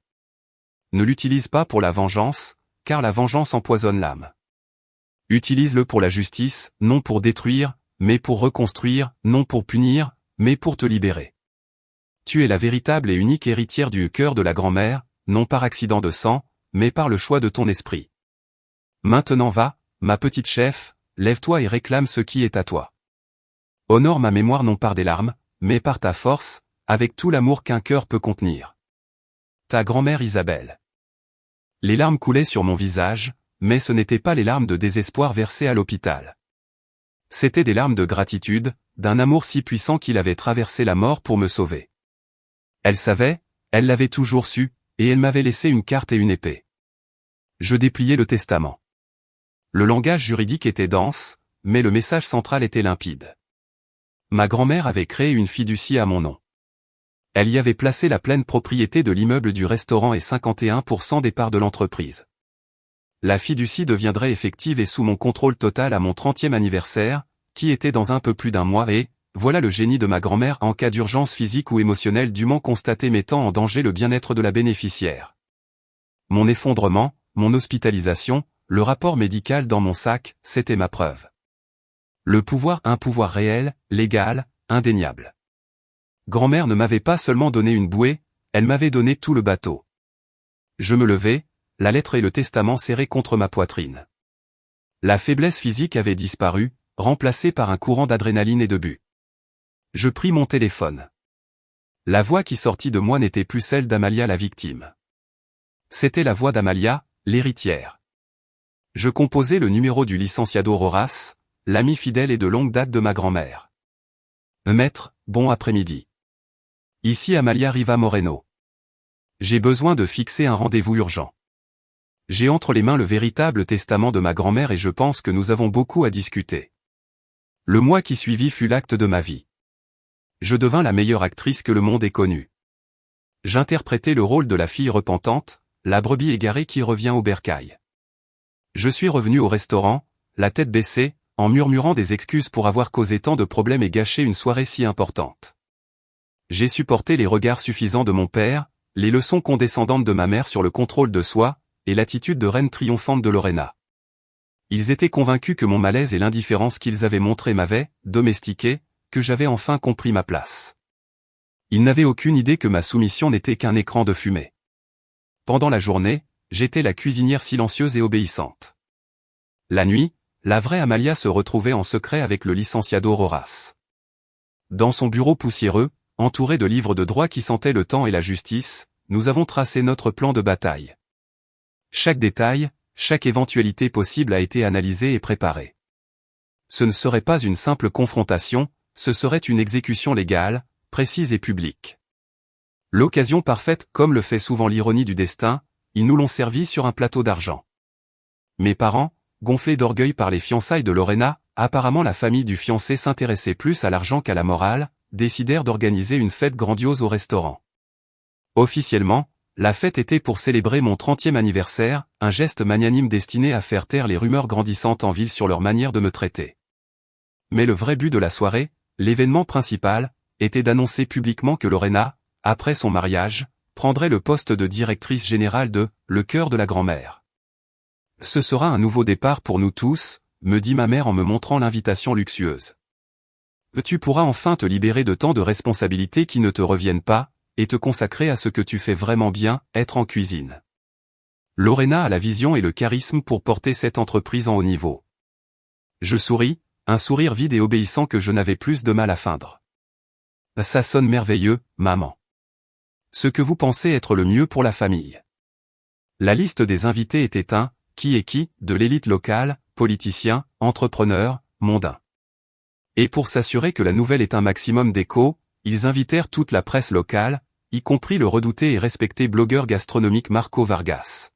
[SPEAKER 1] Ne l'utilise pas pour la vengeance, car la vengeance empoisonne l'âme. Utilise-le pour la justice, non pour détruire, mais pour reconstruire, non pour punir, mais pour te libérer. Tu es la véritable et unique héritière du cœur de la grand-mère, non par accident de sang, mais par le choix de ton esprit. Maintenant va, ma petite chef, lève-toi et réclame ce qui est à toi. Honore ma mémoire non par des larmes, mais par ta force, avec tout l'amour qu'un cœur peut contenir. Ta grand-mère Isabelle. Les larmes coulaient sur mon visage, mais ce n'étaient pas les larmes de désespoir versées à l'hôpital. C'étaient des larmes de gratitude, d'un amour si puissant qu'il avait traversé la mort pour me sauver. Elle savait, elle l'avait toujours su, et elle m'avait laissé une carte et une épée. Je dépliai le testament. Le langage juridique était dense, mais le message central était limpide. Ma grand-mère avait créé une fiducie à mon nom. Elle y avait placé la pleine propriété de l'immeuble du restaurant et 51% des parts de l'entreprise. La fiducie deviendrait effective et sous mon contrôle total à mon 30e anniversaire, qui était dans un peu plus d'un mois et, voilà le génie de ma grand-mère en cas d'urgence physique ou émotionnelle dûment constatée mettant en danger le bien-être de la bénéficiaire. Mon effondrement, mon hospitalisation, le rapport médical dans mon sac, c'était ma preuve. Le pouvoir, un pouvoir réel, légal, indéniable. Grand-mère ne m'avait pas seulement donné une bouée, elle m'avait donné tout le bateau. Je me levai, la lettre et le testament serrés contre ma poitrine. La faiblesse physique avait disparu, remplacée par un courant d'adrénaline et de but. Je pris mon téléphone. La voix qui sortit de moi n'était plus celle d'Amalia la victime. C'était la voix d'Amalia, l'héritière. Je composais le numéro du licenciado Roras, l'ami fidèle et de longue date de ma grand-mère. Maître, bon après-midi. Ici Amalia Riva Moreno. J'ai besoin de fixer un rendez-vous urgent. J'ai entre les mains le véritable testament de ma grand-mère et je pense que nous avons beaucoup à discuter. Le mois qui suivit fut l'acte de ma vie. Je devins la meilleure actrice que le monde ait connue. J'interprétais le rôle de la fille repentante, la brebis égarée qui revient au bercail. Je suis revenu au restaurant, la tête baissée, en murmurant des excuses pour avoir causé tant de problèmes et gâché une soirée si importante. J'ai supporté les regards suffisants de mon père, les leçons condescendantes de ma mère sur le contrôle de soi, et l'attitude de reine triomphante de Lorena. Ils étaient convaincus que mon malaise et l'indifférence qu'ils avaient montrée m'avaient domestiqué, que j'avais enfin compris ma place. Ils n'avaient aucune idée que ma soumission n'était qu'un écran de fumée. Pendant la journée, j'étais la cuisinière silencieuse et obéissante. La nuit, la vraie Amalia se retrouvait en secret avec le licenciado Horace. Dans son bureau poussiéreux, entouré de livres de droit qui sentaient le temps et la justice, nous avons tracé notre plan de bataille. Chaque détail, chaque éventualité possible a été analysée et préparée. Ce ne serait pas une simple confrontation, ce serait une exécution légale, précise et publique. L'occasion parfaite, comme le fait souvent l'ironie du destin, ils nous l'ont servi sur un plateau d'argent. Mes parents, gonflés d'orgueil par les fiançailles de Lorena, apparemment la famille du fiancé s'intéressait plus à l'argent qu'à la morale, décidèrent d'organiser une fête grandiose au restaurant. Officiellement, la fête était pour célébrer mon 30e anniversaire, un geste magnanime destiné à faire taire les rumeurs grandissantes en ville sur leur manière de me traiter. Mais le vrai but de la soirée, l'événement principal, était d'annoncer publiquement que Lorena, après son mariage, prendrait le poste de directrice générale de « Le cœur de la grand-mère ». Ce sera un nouveau départ pour nous tous, me dit ma mère en me montrant l'invitation luxueuse. Tu pourras enfin te libérer de tant de responsabilités qui ne te reviennent pas, et te consacrer à ce que tu fais vraiment bien, être en cuisine. Lorena a la vision et le charisme pour porter cette entreprise en haut niveau. Je souris, un sourire vide et obéissant que je n'avais plus de mal à feindre. Ça sonne merveilleux, maman. Ce que vous pensez être le mieux pour la famille. La liste des invités était qui est qui, de l'élite locale, politiciens, entrepreneurs, mondains. Et pour s'assurer que la nouvelle ait un maximum d'écho, ils invitèrent toute la presse locale, y compris le redouté et respecté blogueur gastronomique Marco Vargas.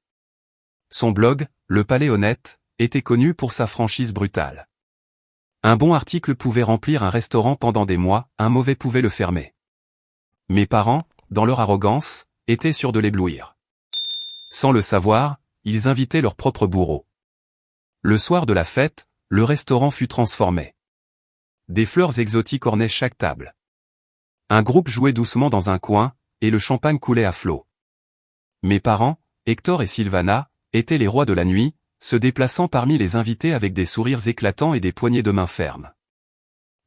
[SPEAKER 1] Son blog, Le Palais Honnête, était connu pour sa franchise brutale. Un bon article pouvait remplir un restaurant pendant des mois, un mauvais pouvait le fermer. Mes parents, dans leur arrogance, étaient sûrs de l'éblouir. Sans le savoir, ils invitaient leur propre bourreau. Le soir de la fête, le restaurant fut transformé. Des fleurs exotiques ornaient chaque table. Un groupe jouait doucement dans un coin, et le champagne coulait à flots. Mes parents, Hector et Sylvana, étaient les rois de la nuit, se déplaçant parmi les invités avec des sourires éclatants et des poignées de main fermes.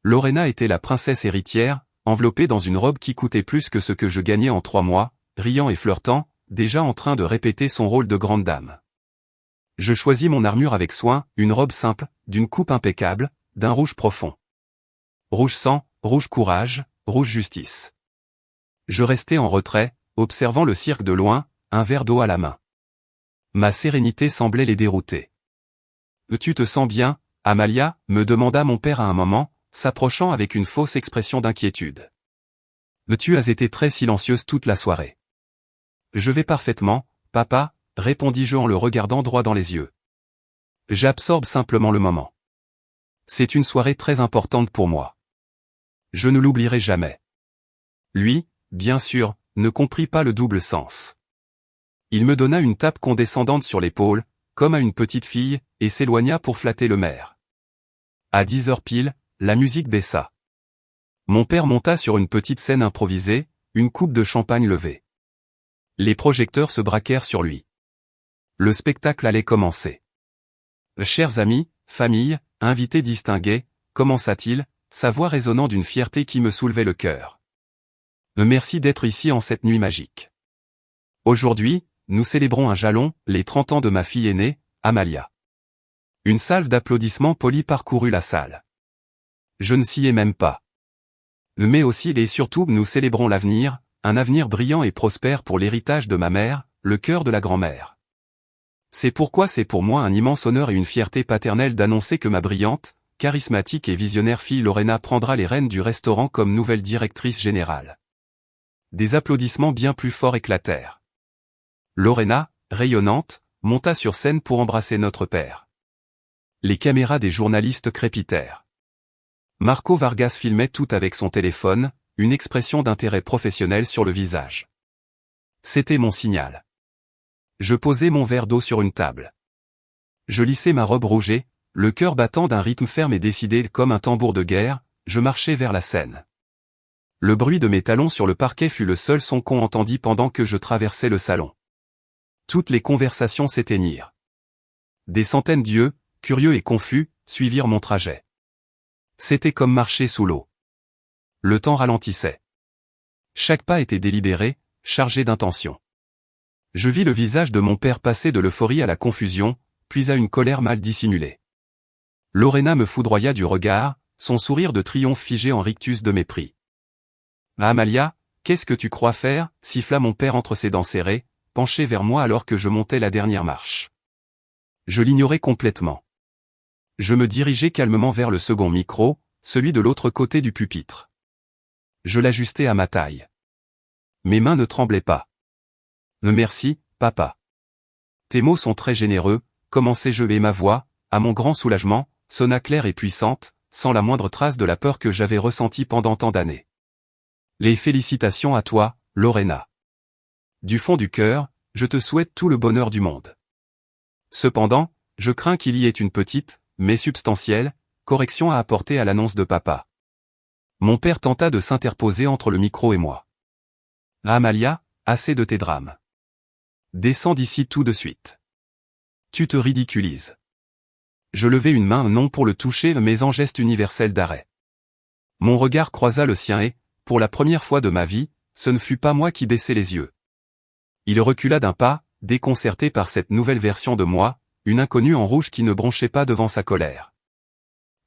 [SPEAKER 1] Lorena était la princesse héritière, enveloppée dans une robe qui coûtait plus que ce que je gagnais en 3 mois, riant et flirtant, déjà en train de répéter son rôle de grande dame. Je choisis mon armure avec soin, une robe simple, d'une coupe impeccable, d'un rouge profond. Rouge sang, rouge courage, rouge justice. Je restais en retrait, observant le cirque de loin, un verre d'eau à la main. Ma sérénité semblait les dérouter. « Tu te sens bien, Amalia ?» me demanda mon père à un moment, s'approchant avec une fausse expression d'inquiétude. « Tu as été très silencieuse toute la soirée. »« Je vais parfaitement, papa », répondis-je en le regardant droit dans les yeux. « J'absorbe simplement le moment. C'est une soirée très importante pour moi. Je ne l'oublierai jamais. » Lui, bien sûr, ne comprit pas le double sens. Il me donna une tape condescendante sur l'épaule, comme à une petite fille, et s'éloigna pour flatter le maire. À 10 heures pile, la musique baissa. Mon père monta sur une petite scène improvisée, une coupe de champagne levée. Les projecteurs se braquèrent sur lui. Le spectacle allait commencer. Chers amis, famille, invités distingués, commença-t-il, sa voix résonnant d'une fierté qui me soulevait le cœur. Merci d'être ici en cette nuit magique. Aujourd'hui, nous célébrons un jalon, les 30 ans de ma fille aînée, Amalia. Une salve d'applaudissements polis parcourut la salle. Je ne s'y ai même pas. Mais aussi et surtout nous célébrons l'avenir, un avenir brillant et prospère pour l'héritage de ma mère, le cœur de la grand-mère. C'est pourquoi c'est pour moi un immense honneur et une fierté paternelle d'annoncer que ma brillante, charismatique et visionnaire fille Lorena prendra les rênes du restaurant comme nouvelle directrice générale. Des applaudissements bien plus forts éclatèrent. Lorena, rayonnante, monta sur scène pour embrasser notre père. Les caméras des journalistes crépitèrent. Marco Vargas filmait tout avec son téléphone, une expression d'intérêt professionnel sur le visage. C'était mon signal. Je posais mon verre d'eau sur une table. Je lissais ma robe rouget, le cœur battant d'un rythme ferme et décidé comme un tambour de guerre, je marchais vers la scène. Le bruit de mes talons sur le parquet fut le seul son qu'on entendit pendant que je traversais le salon. Toutes les conversations s'éteignirent. Des centaines d'yeux, curieux et confus, suivirent mon trajet. C'était comme marcher sous l'eau. Le temps ralentissait. Chaque pas était délibéré, chargé d'intention. Je vis le visage de mon père passer de l'euphorie à la confusion, puis à une colère mal dissimulée. Lorena me foudroya du regard, son sourire de triomphe figé en rictus de mépris. « Amalia, qu'est-ce que tu crois faire ?» siffla mon père entre ses dents serrées, penché vers moi alors que je montais la dernière marche. Je l'ignorais complètement. Je me dirigeais calmement vers le second micro, celui de l'autre côté du pupitre. Je l'ajustais à ma taille. Mes mains ne tremblaient pas. « Merci, papa. Tes mots sont très généreux », commençai-je et ma voix, à mon grand soulagement, sonna claire et puissante, sans la moindre trace de la peur que j'avais ressentie pendant tant d'années. Les félicitations à toi, Lorena. Du fond du cœur, je te souhaite tout le bonheur du monde. Cependant, je crains qu'il y ait une petite, mais substantielle, correction à apporter à l'annonce de papa. Mon père tenta de s'interposer entre le micro et moi. Amalia, assez de tes drames. Descends d'ici tout de suite. Tu te ridiculises. Je levai une main non pour le toucher mais en geste universel d'arrêt. Mon regard croisa le sien et, pour la première fois de ma vie, ce ne fut pas moi qui baissai les yeux. Il recula d'un pas, déconcerté par cette nouvelle version de moi, une inconnue en rouge qui ne bronchait pas devant sa colère.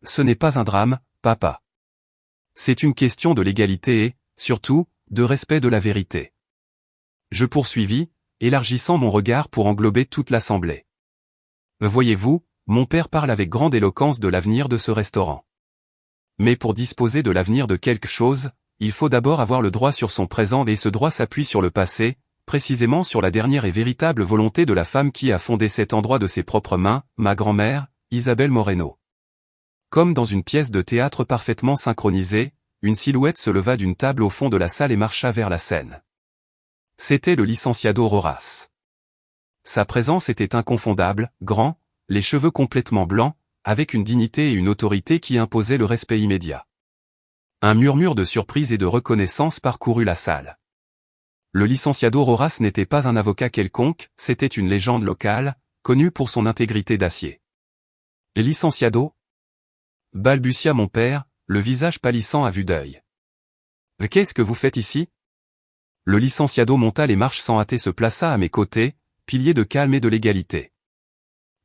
[SPEAKER 1] Ce n'est pas un drame, papa. C'est une question de légalité et, surtout, de respect de la vérité. Je poursuivis, élargissant mon regard pour englober toute l'assemblée. Voyez-vous, mon père parle avec grande éloquence de l'avenir de ce restaurant. Mais pour disposer de l'avenir de quelque chose, il faut d'abord avoir le droit sur son présent et ce droit s'appuie sur le passé, précisément sur la dernière et véritable volonté de la femme qui a fondé cet endroit de ses propres mains, ma grand-mère, Isabelle Moreno. Comme dans une pièce de théâtre parfaitement synchronisée, une silhouette se leva d'une table au fond de la salle et marcha vers la scène. C'était le licenciado Roras. Sa présence était inconfondable, grand, les cheveux complètement blancs, avec une dignité et une autorité qui imposaient le respect immédiat. Un murmure de surprise et de reconnaissance parcourut la salle. Le licenciado Roras n'était pas un avocat quelconque, c'était une légende locale, connue pour son intégrité d'acier. « Licenciado ?» balbutia mon père, le visage pâlissant à vue d'œil. « Qu'est-ce que vous faites ici ?» Le licenciado monta les marches sans hâter se plaça à mes côtés, pilier de calme et de légalité.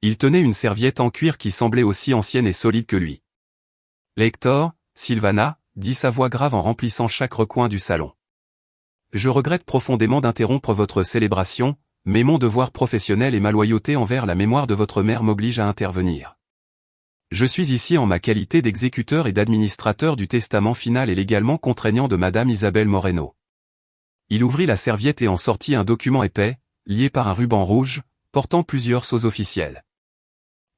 [SPEAKER 1] Il tenait une serviette en cuir qui semblait aussi ancienne et solide que lui. « Hector, Sylvana, » dit sa voix grave en remplissant chaque recoin du salon. « Je regrette profondément d'interrompre votre célébration, mais mon devoir professionnel et ma loyauté envers la mémoire de votre mère m'obligent à intervenir. Je suis ici en ma qualité d'exécuteur et d'administrateur du testament final et légalement contraignant de Madame Isabelle Moreno. » Il ouvrit la serviette et en sortit un document épais, lié par un ruban rouge, portant plusieurs sceaux officiels.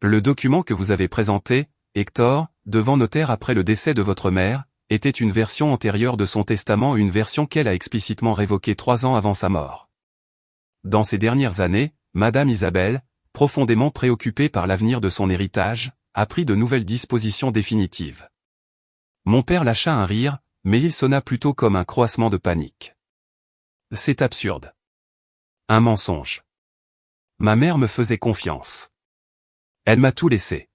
[SPEAKER 1] Le document que vous avez présenté, Hector, devant notaire après le décès de votre mère, était une version antérieure de son testament, une version qu'elle a explicitement révoquée 3 ans avant sa mort. Dans ces dernières années, Madame Isabelle, profondément préoccupée par l'avenir de son héritage, a pris de nouvelles dispositions définitives. Mon père lâcha un rire, mais il sonna plutôt comme un croassement de panique. C'est absurde. Un mensonge. Ma mère me faisait confiance. Elle m'a tout laissé.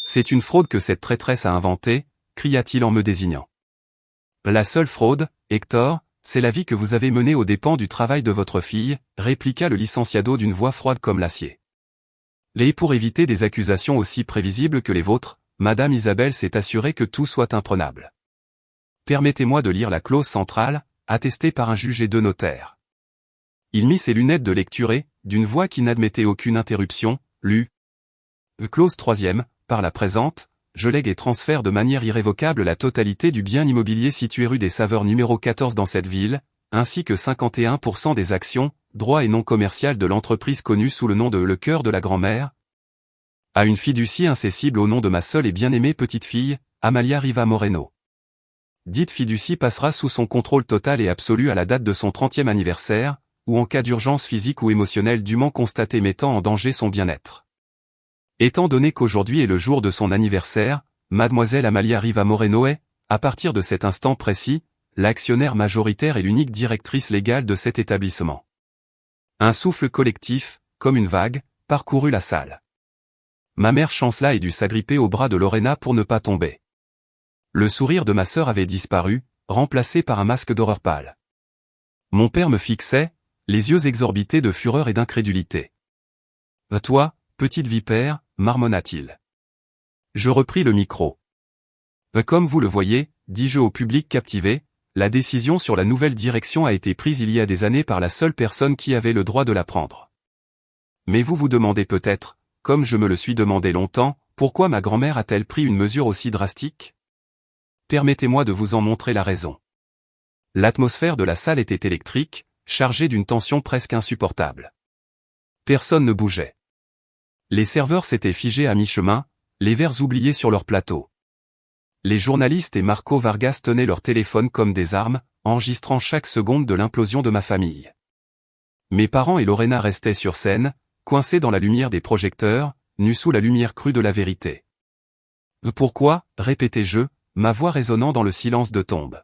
[SPEAKER 1] C'est une fraude que cette traîtresse a inventée, cria-t-il en me désignant. La seule fraude, Hector, c'est la vie que vous avez menée aux dépens du travail de votre fille, répliqua le licenciado d'une voix froide comme l'acier. Et pour éviter des accusations aussi prévisibles que les vôtres, Madame Isabelle s'est assurée que tout soit imprenable. Permettez-moi de lire la clause centrale, attestée par un juge et 2 notaires. Il mit ses lunettes de lecture et, d'une voix qui n'admettait aucune interruption, lut. Clause 3e, par la présente, je lègue et transfère de manière irrévocable la totalité du bien immobilier situé rue des Saveurs numéro 14 dans cette ville, ainsi que 51% des actions, droits et non commerciales de l'entreprise connue sous le nom de Le Cœur de la Grand-Mère, à une fiducie incessible au nom de ma seule et bien-aimée petite-fille, Amalia Riva Moreno. Dite fiducie passera sous son contrôle total et absolu à la date de son 30e anniversaire, ou en cas d'urgence physique ou émotionnelle dûment constatée mettant en danger son bien-être. Étant donné qu'aujourd'hui est le jour de son anniversaire, Mademoiselle Amalia Riva Moreno est, à partir de cet instant précis, l'actionnaire majoritaire et l'unique directrice légale de cet établissement. Un souffle collectif, comme une vague, parcourut la salle. Ma mère chancela et dut s'agripper au bras de Lorena pour ne pas tomber. Le sourire de ma sœur avait disparu, remplacé par un masque d'horreur pâle. Mon père me fixait, les yeux exorbités de fureur et d'incrédulité. « Toi, petite vipère » marmonna-t-il. Je repris le micro. « Comme vous le voyez, dis-je au public captivé, la décision sur la nouvelle direction a été prise il y a des années par la seule personne qui avait le droit de la prendre. Mais vous vous demandez peut-être, comme je me le suis demandé longtemps, pourquoi ma grand-mère a-t-elle pris une mesure aussi drastique ? Permettez-moi de vous en montrer la raison. » L'atmosphère de la salle était électrique, chargée d'une tension presque insupportable. Personne ne bougeait. Les serveurs s'étaient figés à mi-chemin, les verres oubliés sur leur plateau. Les journalistes et Marco Vargas tenaient leur téléphone comme des armes, enregistrant chaque seconde de l'implosion de ma famille. Mes parents et Lorena restaient sur scène, coincés dans la lumière des projecteurs, nus sous la lumière crue de la vérité. « Pourquoi » répétai-je, ma voix résonnant dans le silence de tombe.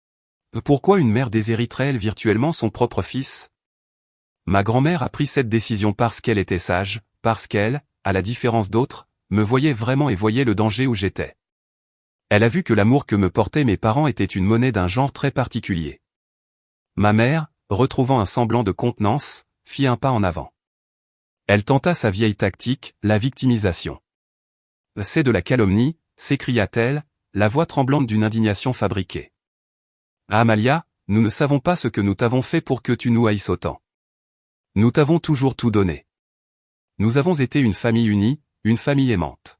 [SPEAKER 1] « Pourquoi une mère déshériterait-elle virtuellement son propre fils ? Ma grand-mère a pris cette décision parce qu'elle était sage, parce qu'elle, à la différence d'autres, me voyait vraiment et voyait le danger où j'étais. Elle a vu que l'amour que me portaient mes parents était une monnaie d'un genre très particulier. Ma mère, retrouvant un semblant de contenance, fit un pas en avant. Elle tenta sa vieille tactique, la victimisation. « C'est de la calomnie » s'écria-t-elle, la voix tremblante d'une indignation fabriquée. « Amalia, nous ne savons pas ce que nous t'avons fait pour que tu nous haïsses autant. Nous t'avons toujours tout donné. Nous avons été une famille unie, une famille aimante. »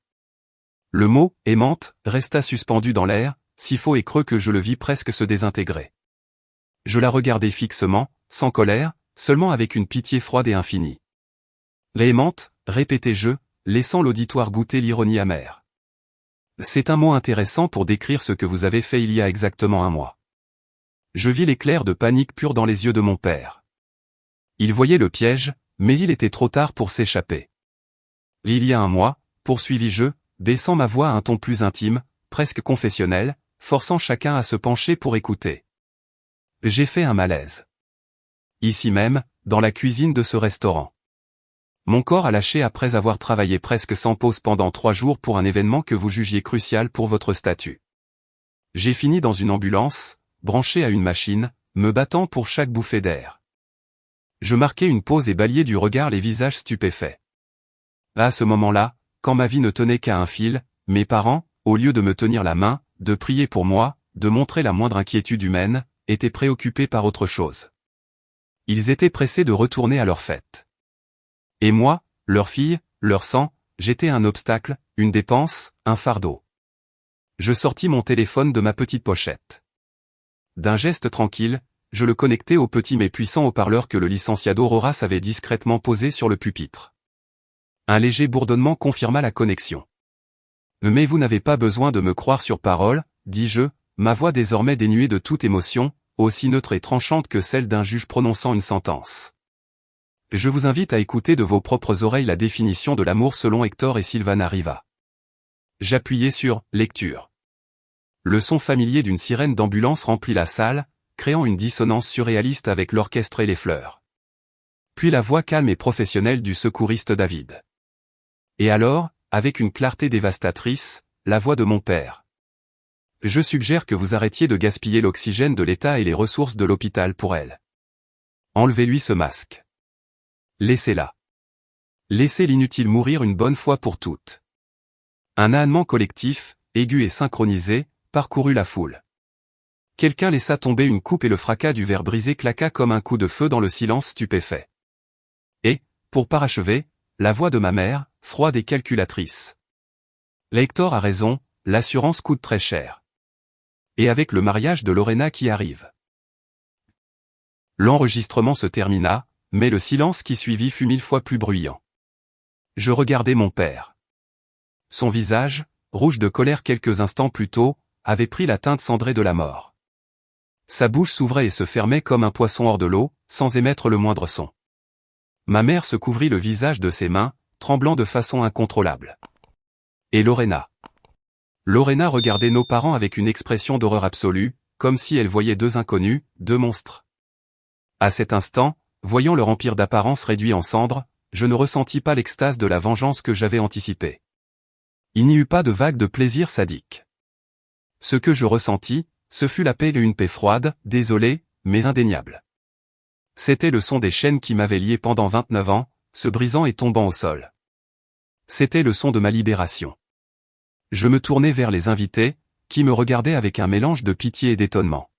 [SPEAKER 1] Le mot « aimante » resta suspendu dans l'air, si faux et creux que je le vis presque se désintégrer. Je la regardai fixement, sans colère, seulement avec une pitié froide et infinie. « L'aimante » répétai-je, laissant l'auditoire goûter l'ironie amère. « C'est un mot intéressant pour décrire ce que vous avez fait il y a exactement un mois. » Je vis l'éclair de panique pure dans les yeux de mon père. Il voyait le piège, mais il était trop tard pour s'échapper. « Il y a un mois » poursuivis-je, baissant ma voix à un ton plus intime, presque confessionnel, forçant chacun à se pencher pour écouter. J'ai fait un malaise. Ici même, dans la cuisine de ce restaurant. Mon corps a lâché après avoir travaillé presque sans pause pendant 3 jours pour un événement que vous jugiez crucial pour votre statut. J'ai fini dans une ambulance, branché à une machine, me battant pour chaque bouffée d'air. Je marquai une pause et balayai du regard les visages stupéfaits. À ce moment-là, quand ma vie ne tenait qu'à un fil, mes parents, au lieu de me tenir la main, de prier pour moi, de montrer la moindre inquiétude humaine, étaient préoccupés par autre chose. Ils étaient pressés de retourner à leur fête. Et moi, leur fille, leur sang, j'étais un obstacle, une dépense, un fardeau. Je sortis mon téléphone de ma petite pochette. D'un geste tranquille, je le connectai au petit mais puissant haut-parleur que le licenciado Roras avait discrètement posé sur le pupitre. Un léger bourdonnement confirma la connexion. « Mais vous n'avez pas besoin de me croire sur parole, » dis-je, ma voix désormais dénuée de toute émotion, aussi neutre et tranchante que celle d'un juge prononçant une sentence. Je vous invite à écouter de vos propres oreilles la définition de l'amour selon Hector et Silvana Riva. J'appuyai sur « Lecture ». Le son familier d'une sirène d'ambulance remplit la salle, créant une dissonance surréaliste avec l'orchestre et les fleurs. Puis la voix calme et professionnelle du secouriste David. Et alors, avec une clarté dévastatrice, la voix de mon père. Je suggère que vous arrêtiez de gaspiller l'oxygène de l'État et les ressources de l'hôpital pour elle. Enlevez-lui ce masque. Laissez-la. Laissez l'inutile mourir une bonne fois pour toutes. Un ânement collectif, aigu et synchronisé, parcourut la foule. Quelqu'un laissa tomber une coupe et le fracas du verre brisé claqua comme un coup de feu dans le silence stupéfait. Et, pour parachever, la voix de ma mère, froide et calculatrice. Hector a raison, l'assurance coûte très cher. Et avec le mariage de Lorena qui arrive. L'enregistrement se termina, mais le silence qui suivit fut 1000 fois plus bruyant. Je regardai mon père. Son visage, rouge de colère quelques instants plus tôt, avait pris la teinte cendrée de la mort. Sa bouche s'ouvrait et se fermait comme un poisson hors de l'eau, sans émettre le moindre son. Ma mère se couvrit le visage de ses mains, tremblant de façon incontrôlable. Et Lorena. Lorena regardait nos parents avec une expression d'horreur absolue, comme si elle voyait deux inconnus, deux monstres. À cet instant, voyant leur empire d'apparence réduit en cendres, je ne ressentis pas l'extase de la vengeance que j'avais anticipée. Il n'y eut pas de vague de plaisir sadique. Ce que je ressentis, ce fut la paix et une paix froide, désolée, mais indéniable. C'était le son des chaînes qui m'avaient lié pendant 29 ans, se brisant et tombant au sol. C'était le son de ma libération. Je me tournai vers les invités, qui me regardaient avec un mélange de pitié et d'étonnement.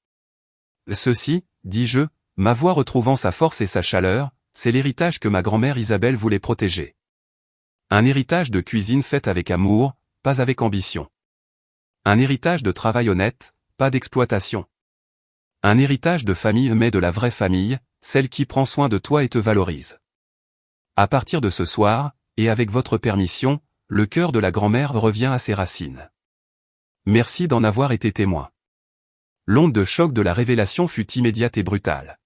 [SPEAKER 1] Ceci, dis-je, ma voix retrouvant sa force et sa chaleur, c'est l'héritage que ma grand-mère Isabelle voulait protéger. Un héritage de cuisine faite avec amour, pas avec ambition. Un héritage de travail honnête, pas d'exploitation. Un héritage de famille mais de la vraie famille, celle qui prend soin de toi et te valorise. À partir de ce soir, et avec votre permission, le cœur de la grand-mère revient à ses racines. Merci d'en avoir été témoin. L'onde de choc de la révélation fut immédiate et brutale.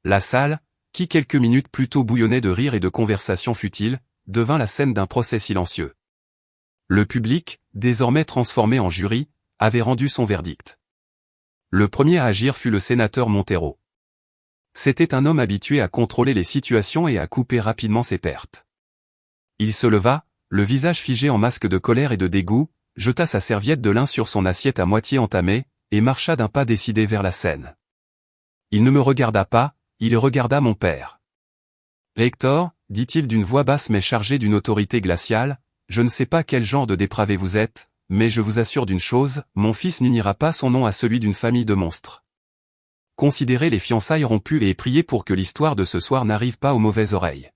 [SPEAKER 1] La salle, qui quelques minutes plus tôt bouillonnait de rires et de conversations futiles, devint la scène d'un procès silencieux. Le public, désormais transformé en jury, avait rendu son verdict. Le premier à agir fut le sénateur Montero. C'était un homme habitué à contrôler les situations et à couper rapidement ses pertes. Il se leva, le visage figé en masque de colère et de dégoût, jeta sa serviette de lin sur son assiette à moitié entamée, et marcha d'un pas décidé vers la scène. Il ne me regarda pas, il regarda mon père. « Hector, dit-il d'une voix basse mais chargée d'une autorité glaciale, je ne sais pas quel genre de dépravé vous êtes, mais je vous assure d'une chose, mon fils n'unira pas son nom à celui d'une famille de monstres. Considérez les fiançailles rompues et priez pour que l'histoire de ce soir n'arrive pas aux mauvaises oreilles. »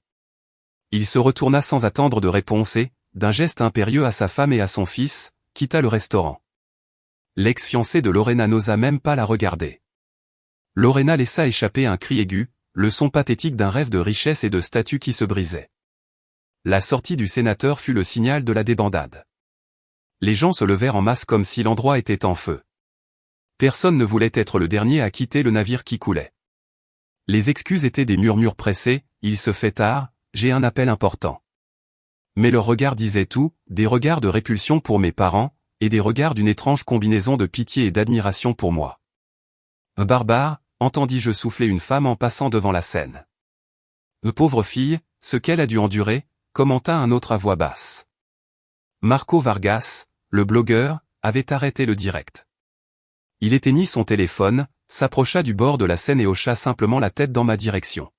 [SPEAKER 1] Il se retourna sans attendre de réponse et, d'un geste impérieux à sa femme et à son fils, quitta le restaurant. L'ex-fiancé de Lorena n'osa même pas la regarder. Lorena laissa échapper un cri aigu, le son pathétique d'un rêve de richesse et de statut qui se brisait. La sortie du sénateur fut le signal de la débandade. Les gens se levèrent en masse comme si l'endroit était en feu. Personne ne voulait être le dernier à quitter le navire qui coulait. Les excuses étaient des murmures pressés, il se fait tard, j'ai un appel important. Mais leurs regards disaient tout, des regards de répulsion pour mes parents, et des regards d'une étrange combinaison de pitié et d'admiration pour moi. Barbare, entendis-je souffler une femme en passant devant la scène. Pauvre fille, ce qu'elle a dû endurer, commenta un autre à voix basse. Marco Vargas, le blogueur, avait arrêté le direct. Il éteignit son téléphone, s'approcha du bord de la scène et hocha simplement la tête dans ma direction.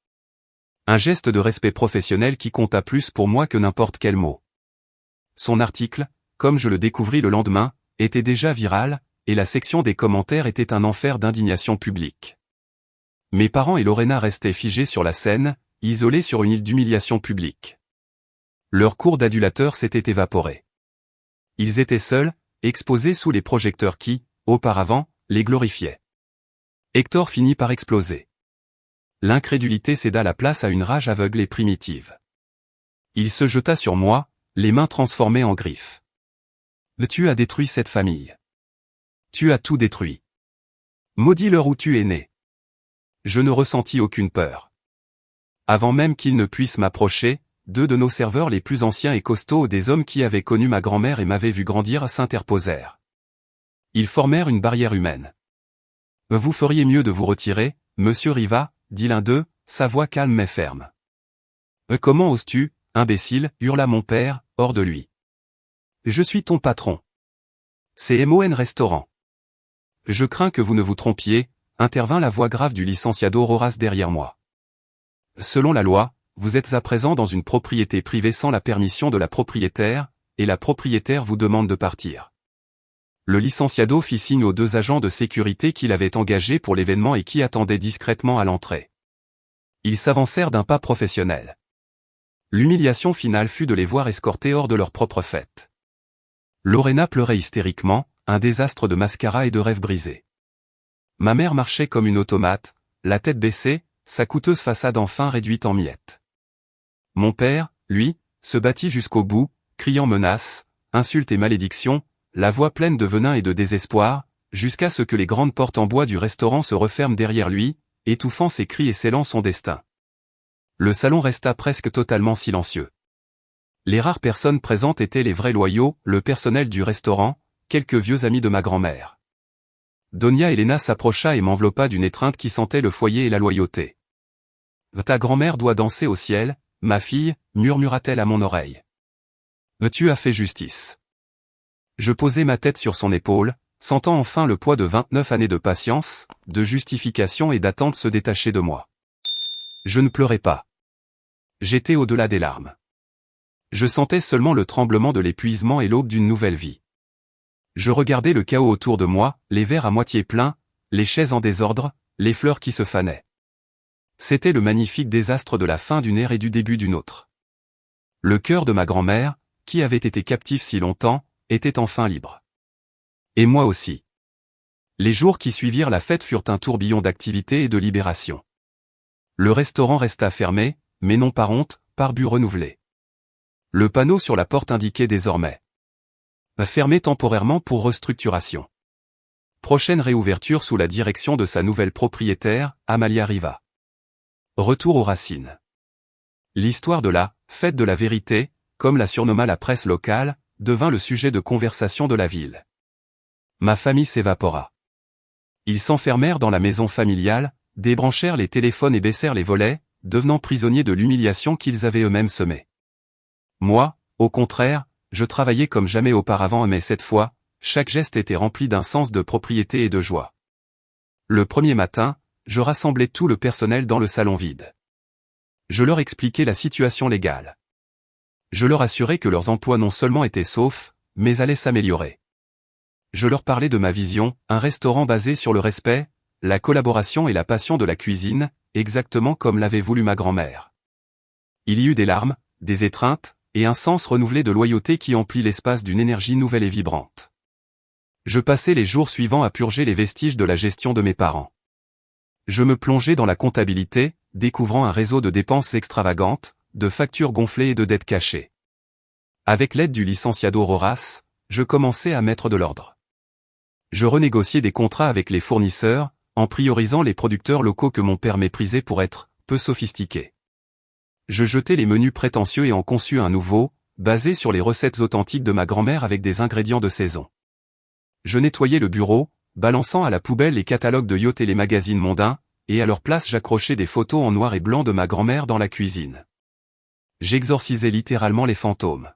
[SPEAKER 1] Un geste de respect professionnel qui compta plus pour moi que n'importe quel mot. Son article, comme je le découvris le lendemain, était déjà viral, et la section des commentaires était un enfer d'indignation publique. Mes parents et Lorena restaient figés sur la scène, isolés sur une île d'humiliation publique. Leur cour d'adulateurs s'était évaporé. Ils étaient seuls, exposés sous les projecteurs qui, auparavant, les glorifiaient. Hector finit par exploser. L'incrédulité céda la place à une rage aveugle et primitive. Il se jeta sur moi, les mains transformées en griffes. Tu as détruit cette famille. Tu as tout détruit. Maudis l'heure où tu es né. Je ne ressentis aucune peur. Avant même qu'il ne puisse m'approcher, deux de nos serveurs les plus anciens et costauds des hommes qui avaient connu ma grand-mère et m'avaient vu grandir s'interposèrent. Ils formèrent une barrière humaine. « Vous feriez mieux de vous retirer, monsieur Riva, » dit l'un d'eux, sa voix calme mais ferme. « Comment oses-tu, imbécile » hurla mon père, hors de lui. « Je suis ton patron. C'est MON Restaurant. »« Je crains que vous ne vous trompiez » intervint la voix grave du licenciado Roras derrière moi. « Selon la loi, vous êtes à présent dans une propriété privée sans la permission de la propriétaire, et la propriétaire vous demande de partir. » Le licenciado fit signe aux deux agents de sécurité qu'il avait engagés pour l'événement et qui attendaient discrètement à l'entrée. Ils s'avancèrent d'un pas professionnel. L'humiliation finale fut de les voir escortés hors de leur propre fête. Lorena pleurait hystériquement, un désastre de mascara et de rêves brisés. Ma mère marchait comme une automate, la tête baissée, sa coûteuse façade enfin réduite en miettes. Mon père, lui, se battit jusqu'au bout, criant menaces, insultes et malédictions, la voix pleine de venin et de désespoir, jusqu'à ce que les grandes portes en bois du restaurant se referment derrière lui, étouffant ses cris et scellant son destin. Le salon resta presque totalement silencieux. Les rares personnes présentes étaient les vrais loyaux, le personnel du restaurant, quelques vieux amis de ma grand-mère. Donia Elena s'approcha et m'enveloppa d'une étreinte qui sentait le foyer et la loyauté. « Ta grand-mère doit danser au ciel, ma fille, murmura-t-elle à mon oreille. « Tu as fait justice. » Je posai ma tête sur son épaule, sentant enfin le poids de 29 années de patience, de justification et d'attente se détacher de moi. Je ne pleurais pas. J'étais au-delà des larmes. Je sentais seulement le tremblement de l'épuisement et l'aube d'une nouvelle vie. Je regardais le chaos autour de moi, les verres à moitié pleins, les chaises en désordre, les fleurs qui se fanaient. C'était le magnifique désastre de la fin d'une ère et du début d'une autre. Le cœur de ma grand-mère, qui avait été captif si longtemps, était enfin libre. Et moi aussi. Les jours qui suivirent la fête furent un tourbillon d'activité et de libération. Le restaurant resta fermé, mais non par honte, par but renouvelé. Le panneau sur la porte indiquait désormais « Fermé temporairement pour restructuration ». Prochaine réouverture sous la direction de sa nouvelle propriétaire, Amalia Riva. Retour aux racines. L'histoire de la « fête de la vérité », comme la surnomma la presse locale, devint le sujet de conversation de la ville. Ma famille s'évapora. Ils s'enfermèrent dans la maison familiale, débranchèrent les téléphones et baissèrent les volets, devenant prisonniers de l'humiliation qu'ils avaient eux-mêmes semée. Moi, au contraire, je travaillais comme jamais auparavant mais cette fois, chaque geste était rempli d'un sens de propriété et de joie. Le premier matin, je rassemblais tout le personnel dans le salon vide. Je leur expliquais la situation légale. Je leur assurais que leurs emplois non seulement étaient saufs, mais allaient s'améliorer. Je leur parlais de ma vision, un restaurant basé sur le respect, la collaboration et la passion de la cuisine, exactement comme l'avait voulu ma grand-mère. Il y eut des larmes, des étreintes, et un sens renouvelé de loyauté qui emplit l'espace d'une énergie nouvelle et vibrante. Je passais les jours suivants à purger les vestiges de la gestion de mes parents. Je me plongeais dans la comptabilité, découvrant un réseau de dépenses extravagantes, de factures gonflées et de dettes cachées. Avec l'aide du licenciado Roras, je commençais à mettre de l'ordre. Je renégociais des contrats avec les fournisseurs, en priorisant les producteurs locaux que mon père méprisait pour être peu sophistiqués. Je jetais les menus prétentieux et en conçus un nouveau, basé sur les recettes authentiques de ma grand-mère avec des ingrédients de saison. Je nettoyais le bureau, balançant à la poubelle les catalogues de yachts et les magazines mondains, et à leur place j'accrochais des photos en noir et blanc de ma grand-mère dans la cuisine. J'exorcisais littéralement les fantômes.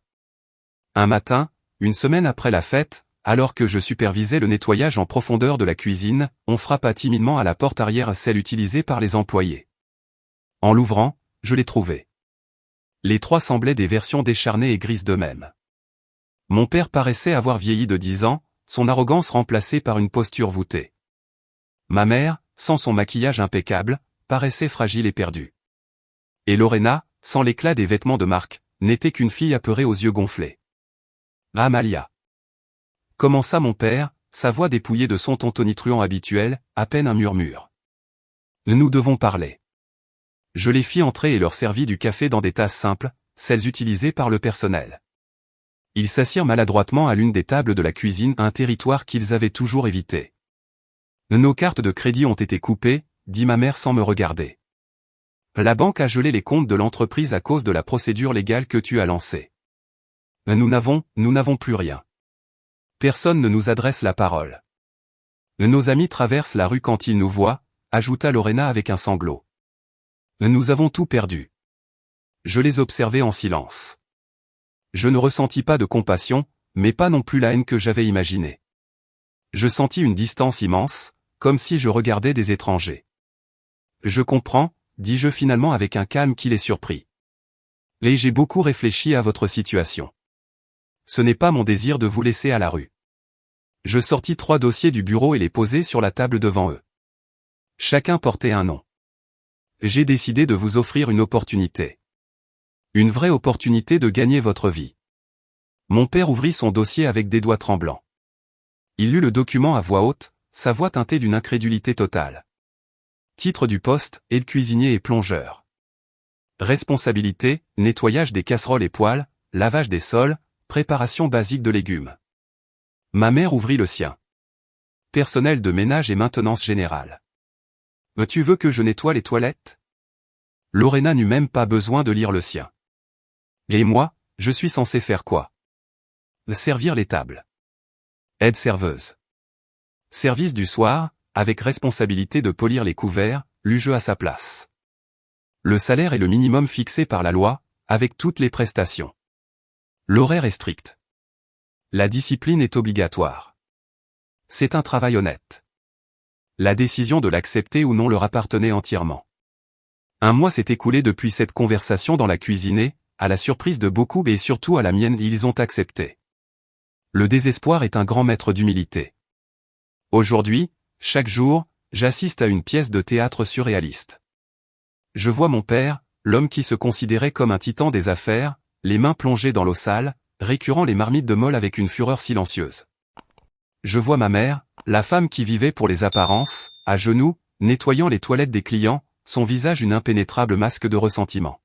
[SPEAKER 1] Un matin, une semaine après la fête, alors que je supervisais le nettoyage en profondeur de la cuisine, on frappa timidement à la porte arrière, celle utilisée par les employés. En l'ouvrant, je les trouvai. Les trois semblaient des versions décharnées et grises d'eux-mêmes. Mon père paraissait avoir vieilli de 10 ans, son arrogance remplacée par une posture voûtée. Ma mère, sans son maquillage impeccable, paraissait fragile et perdue. Et Lorena, sans l'éclat des vêtements de marque, n'était qu'une fille apeurée aux yeux gonflés. Amalia. Commença mon père, sa voix dépouillée de son ton tonitruant habituel, à peine un murmure. Nous devons parler. Je les fis entrer et leur servis du café dans des tasses simples, celles utilisées par le personnel. Ils s'assirent maladroitement à l'une des tables de la cuisine, un territoire qu'ils avaient toujours évité. Nos cartes de crédit ont été coupées, dit ma mère sans me regarder. La banque a gelé les comptes de l'entreprise à cause de la procédure légale que tu as lancée. Nous n'avons plus rien. Personne ne nous adresse la parole. Nos amis traversent la rue quand ils nous voient, ajouta Lorena avec un sanglot. Nous avons tout perdu. Je les observais en silence. Je ne ressentis pas de compassion, mais pas non plus la haine que j'avais imaginée. Je sentis une distance immense, comme si je regardais des étrangers. Je comprends, dis-je finalement avec un calme qui les surprit. Et j'ai beaucoup réfléchi à votre situation. Ce n'est pas mon désir de vous laisser à la rue. Je sortis 3 dossiers du bureau et les posai sur la table devant eux. Chacun portait un nom. J'ai décidé de vous offrir une opportunité. Une vraie opportunité de gagner votre vie. Mon père ouvrit son dossier avec des doigts tremblants. Il lut le document à voix haute, sa voix teintée d'une incrédulité totale. Titre du poste, aide cuisinier et plongeur. Responsabilité, nettoyage des casseroles et poêles, lavage des sols, préparation basique de légumes. Ma mère ouvrit le sien. Personnel de ménage et maintenance générale. Tu veux que je nettoie les toilettes? Lorena n'eut même pas besoin de lire le sien. Et moi, je suis censé faire quoi? Servir les tables. Aide serveuse. Service du soir, avec responsabilité de polir les couverts, l'UGE à sa place. Le salaire est le minimum fixé par la loi, avec toutes les prestations. L'horaire est strict. La discipline est obligatoire. C'est un travail honnête. La décision de l'accepter ou non leur appartenait entièrement. Un mois s'est écoulé depuis cette conversation dans la cuisine et, à la surprise de beaucoup et surtout à la mienne, ils ont accepté. Le désespoir est un grand maître d'humilité. Aujourd'hui, chaque jour, j'assiste à une pièce de théâtre surréaliste. Je vois mon père, l'homme qui se considérait comme un titan des affaires, les mains plongées dans l'eau sale, récurant les marmites de molle avec une fureur silencieuse. Je vois ma mère, la femme qui vivait pour les apparences, à genoux, nettoyant les toilettes des clients, son visage une impénétrable masque de ressentiment.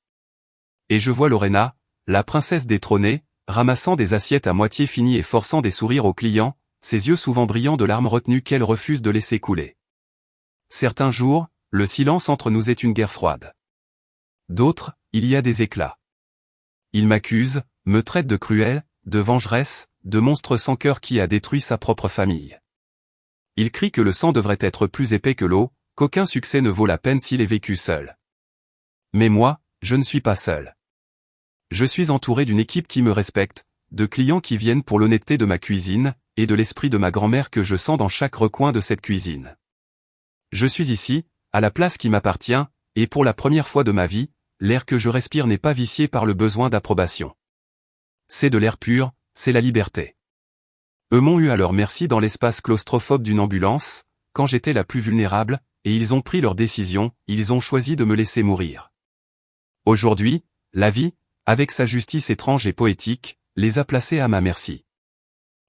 [SPEAKER 1] Et je vois Lorena, la princesse détrônée, ramassant des assiettes à moitié finies et forçant des sourires aux clients, ses yeux souvent brillants de larmes retenues qu'elle refuse de laisser couler. Certains jours, le silence entre nous est une guerre froide. D'autres, il y a des éclats. Il m'accuse, me traite de cruel, de vengeresse, de monstre sans cœur qui a détruit sa propre famille. Il crie que le sang devrait être plus épais que l'eau, qu'aucun succès ne vaut la peine s'il est vécu seul. Mais moi, je ne suis pas seul. Je suis entouré d'une équipe qui me respecte, de clients qui viennent pour l'honnêteté de ma cuisine, et de l'esprit de ma grand-mère que je sens dans chaque recoin de cette cuisine. Je suis ici, à la place qui m'appartient, et pour la première fois de ma vie, l'air que je respire n'est pas vicié par le besoin d'approbation. C'est de l'air pur, c'est la liberté. Eux m'ont eu à leur merci dans l'espace claustrophobe d'une ambulance, quand j'étais la plus vulnérable, et ils ont pris leur décision, ils ont choisi de me laisser mourir. Aujourd'hui, la vie, avec sa justice étrange et poétique, les a placés à ma merci.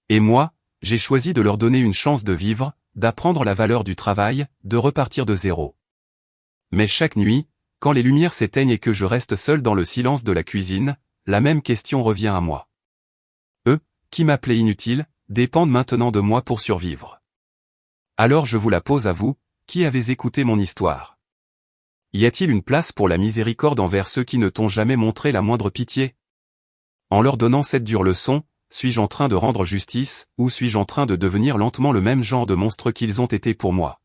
[SPEAKER 1] Et moi, j'ai choisi de leur donner une chance de vivre, d'apprendre la valeur du travail, de repartir de zéro. Mais chaque nuit, quand les lumières s'éteignent et que je reste seul dans le silence de la cuisine, la même question revient à moi. Eux, qui m'appelaient inutile, dépendent maintenant de moi pour survivre. Alors je vous la pose à vous, qui avez écouté mon histoire. Y a-t-il une place pour la miséricorde envers ceux qui ne t'ont jamais montré la moindre pitié? En leur donnant cette dure leçon, suis-je en train de rendre justice, ou suis-je en train de devenir lentement le même genre de monstre qu'ils ont été pour moi?